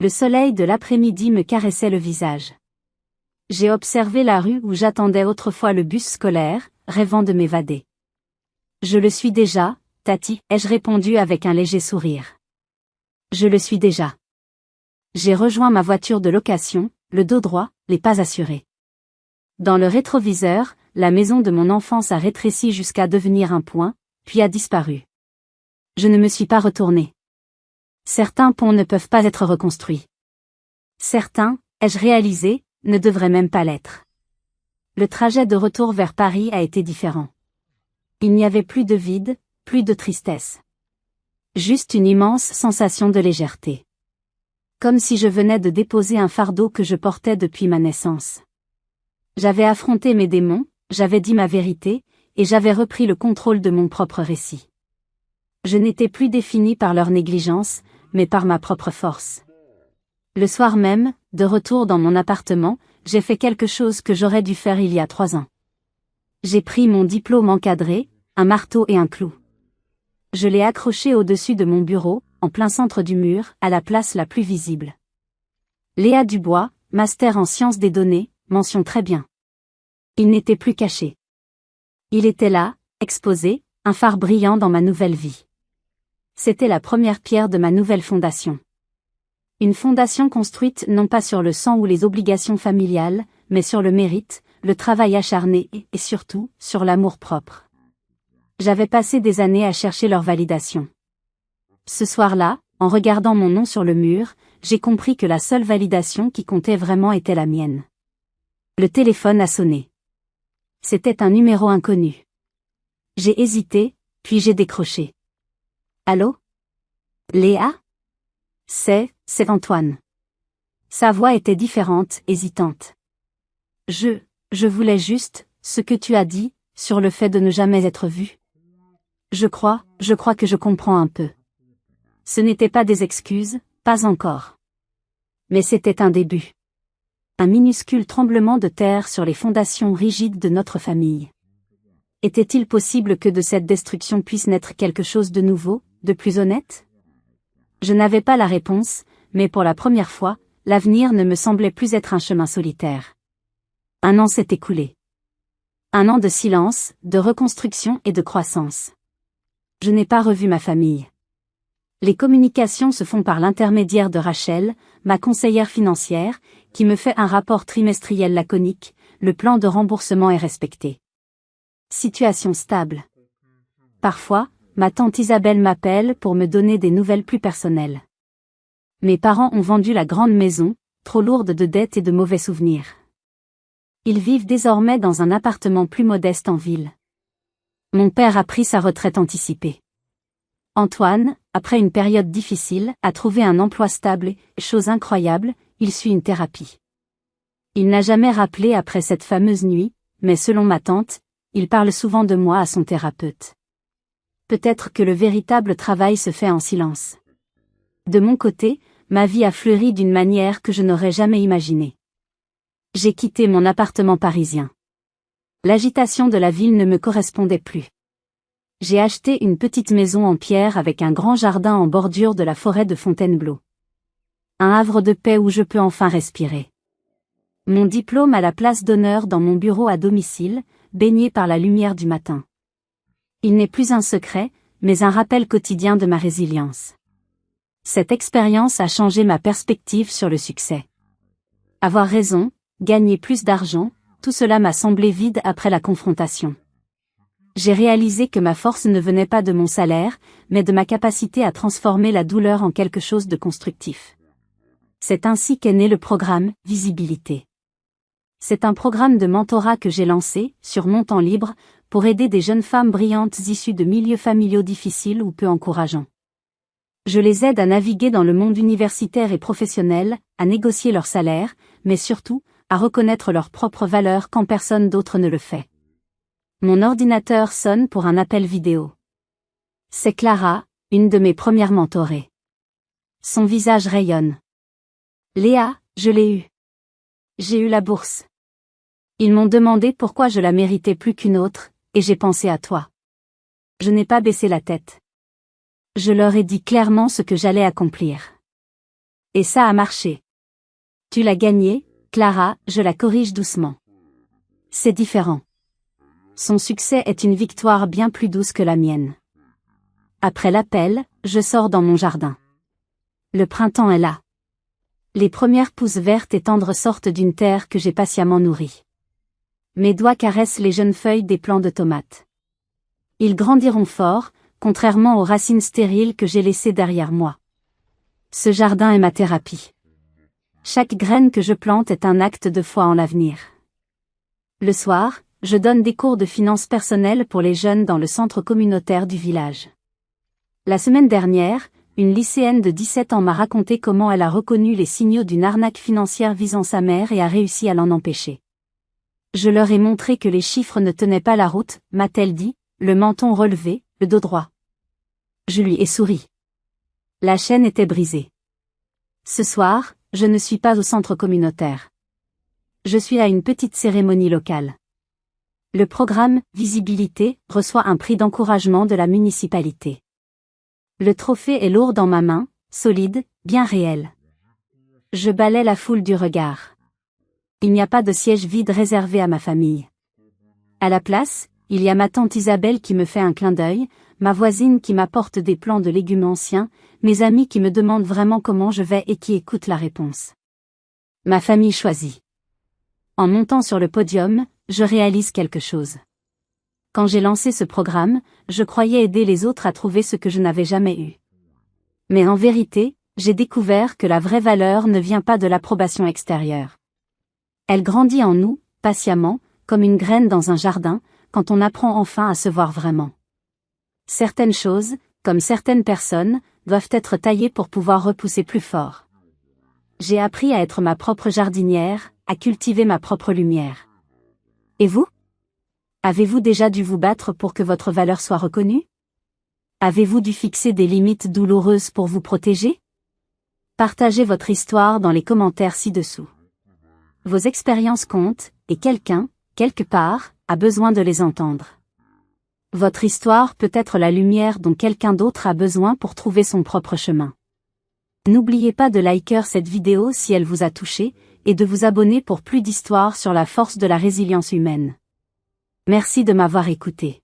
[SPEAKER 1] Le soleil de l'après-midi me caressait le visage. J'ai observé la rue où j'attendais autrefois le bus scolaire, rêvant de m'évader. « Je le suis déjà, Tati », ai-je répondu avec un léger sourire. « Je le suis déjà. » J'ai rejoint ma voiture de location, le dos droit, les pas assurés. Dans le rétroviseur, la maison de mon enfance a rétréci jusqu'à devenir un point, puis a disparu. Je ne me suis pas retourné. Certains ponts ne peuvent pas être reconstruits. Certains, ai-je réalisé, ne devrait même pas l'être. Le trajet de retour vers Paris a été différent. Il n'y avait plus de vide, plus de tristesse. Juste une immense sensation de légèreté. Comme si je venais de déposer un fardeau que je portais depuis ma naissance. J'avais affronté mes démons, j'avais dit ma vérité, et j'avais repris le contrôle de mon propre récit. Je n'étais plus définie par leur négligence, mais par ma propre force. Le soir même, de retour dans mon appartement, j'ai fait quelque chose que j'aurais dû faire il y a 3 ans. J'ai pris mon diplôme encadré, un marteau et un clou. Je l'ai accroché au-dessus de mon bureau, en plein centre du mur, à la place la plus visible. Léa Dubois, master en sciences des données, mention très bien. Il n'était plus caché. Il était là, exposé, un phare brillant dans ma nouvelle vie. C'était la première pierre de ma nouvelle fondation. Une fondation construite non pas sur le sang ou les obligations familiales, mais sur le mérite, le travail acharné et surtout, sur l'amour-propre. J'avais passé des années à chercher leur validation. Ce soir-là, en regardant mon nom sur le mur, j'ai compris que la seule validation qui comptait vraiment était la mienne. Le téléphone a sonné. C'était un numéro inconnu. J'ai hésité, puis j'ai décroché. Allô? Léa? C'est Antoine. Sa voix était différente, hésitante. Je voulais juste, ce que tu as dit, sur le fait de ne jamais être vu. Je crois que je comprends un peu. Ce n'étaient pas des excuses, pas encore. Mais c'était un début. Un minuscule tremblement de terre sur les fondations rigides de notre famille. Était-il possible que de cette destruction puisse naître quelque chose de nouveau, de plus honnête? Je n'avais pas la réponse, mais pour la première fois, l'avenir ne me semblait plus être un chemin solitaire. 1 an s'est écoulé. 1 an de silence, de reconstruction et de croissance. Je n'ai pas revu ma famille. Les communications se font par l'intermédiaire de Rachel, ma conseillère financière, qui me fait un rapport trimestriel laconique, le plan de remboursement est respecté. Situation stable. Parfois, ma tante Isabelle m'appelle pour me donner des nouvelles plus personnelles. Mes parents ont vendu la grande maison, trop lourde de dettes et de mauvais souvenirs. Ils vivent désormais dans un appartement plus modeste en ville. Mon père a pris sa retraite anticipée. Antoine, après une période difficile, a trouvé un emploi stable et, chose incroyable, il suit une thérapie. Il n'a jamais rappelé après cette fameuse nuit, mais selon ma tante, il parle souvent de moi à son thérapeute. Peut-être que le véritable travail se fait en silence. De mon côté, ma vie a fleuri d'une manière que je n'aurais jamais imaginée. J'ai quitté mon appartement parisien. L'agitation de la ville ne me correspondait plus. J'ai acheté une petite maison en pierre avec un grand jardin en bordure de la forêt de Fontainebleau. Un havre de paix où je peux enfin respirer. Mon diplôme à la place d'honneur dans mon bureau à domicile, baigné par la lumière du matin. Il n'est plus un secret, mais un rappel quotidien de ma résilience. Cette expérience a changé ma perspective sur le succès. Avoir raison, gagner plus d'argent, tout cela m'a semblé vide après la confrontation. J'ai réalisé que ma force ne venait pas de mon salaire, mais de ma capacité à transformer la douleur en quelque chose de constructif. C'est ainsi qu'est né le programme Visibilité. C'est un programme de mentorat que j'ai lancé, sur mon temps libre, pour aider des jeunes femmes brillantes issues de milieux familiaux difficiles ou peu encourageants. Je les aide à naviguer dans le monde universitaire et professionnel, à négocier leur salaire, mais surtout, à reconnaître leur propre valeur quand personne d'autre ne le fait. Mon ordinateur sonne pour un appel vidéo. C'est Clara, une de mes premières mentorées. Son visage rayonne. Léa, je l'ai eu. J'ai eu la bourse. Ils m'ont demandé pourquoi je la méritais plus qu'une autre, et j'ai pensé à toi. Je n'ai pas baissé la tête. Je leur ai dit clairement ce que j'allais accomplir. Et ça a marché. Tu l'as gagné, Clara, je la corrige doucement. C'est différent. Son succès est une victoire bien plus douce que la mienne. Après l'appel, je sors dans mon jardin. Le printemps est là. Les premières pousses vertes et tendres sortent d'une terre que j'ai patiemment nourrie. Mes doigts caressent les jeunes feuilles des plants de tomates. Ils grandiront fort, contrairement aux racines stériles que j'ai laissées derrière moi. Ce jardin est ma thérapie. Chaque graine que je plante est un acte de foi en l'avenir. Le soir, je donne des cours de finances personnelles pour les jeunes dans le centre communautaire du village. La semaine dernière, une lycéenne de 17 ans m'a raconté comment elle a reconnu les signaux d'une arnaque financière visant sa mère et a réussi à l'en empêcher. Je leur ai montré que les chiffres ne tenaient pas la route, m'a-t-elle dit, le menton relevé, le dos droit. Je lui ai souri. La chaîne était brisée. Ce soir, je ne suis pas au centre communautaire. Je suis à une petite cérémonie locale. Le programme « Visibilité » reçoit un prix d'encouragement de la municipalité. Le trophée est lourd dans ma main, solide, bien réel. Je balaie la foule du regard. Il n'y a pas de siège vide réservé à ma famille. À la place, il y a ma tante Isabelle qui me fait un clin d'œil, ma voisine qui m'apporte des plants de légumes anciens, mes amis qui me demandent vraiment comment je vais et qui écoutent la réponse. Ma famille choisie. En montant sur le podium, je réalise quelque chose. Quand j'ai lancé ce programme, je croyais aider les autres à trouver ce que je n'avais jamais eu. Mais en vérité, j'ai découvert que la vraie valeur ne vient pas de l'approbation extérieure. Elle grandit en nous, patiemment, comme une graine dans un jardin, quand on apprend enfin à se voir vraiment. Certaines choses, comme certaines personnes, doivent être taillées pour pouvoir repousser plus fort. J'ai appris à être ma propre jardinière, à cultiver ma propre lumière. Et vous ? Avez-vous déjà dû vous battre pour que votre valeur soit reconnue ? Avez-vous dû fixer des limites douloureuses pour vous protéger ? Partagez votre histoire dans les commentaires ci-dessous. Vos expériences comptent, et quelqu'un, quelque part, a besoin de les entendre. Votre histoire peut être la lumière dont quelqu'un d'autre a besoin pour trouver son propre chemin. N'oubliez pas de liker cette vidéo si elle vous a touché, et de vous abonner pour plus d'histoires sur la force de la résilience humaine. Merci de m'avoir écouté.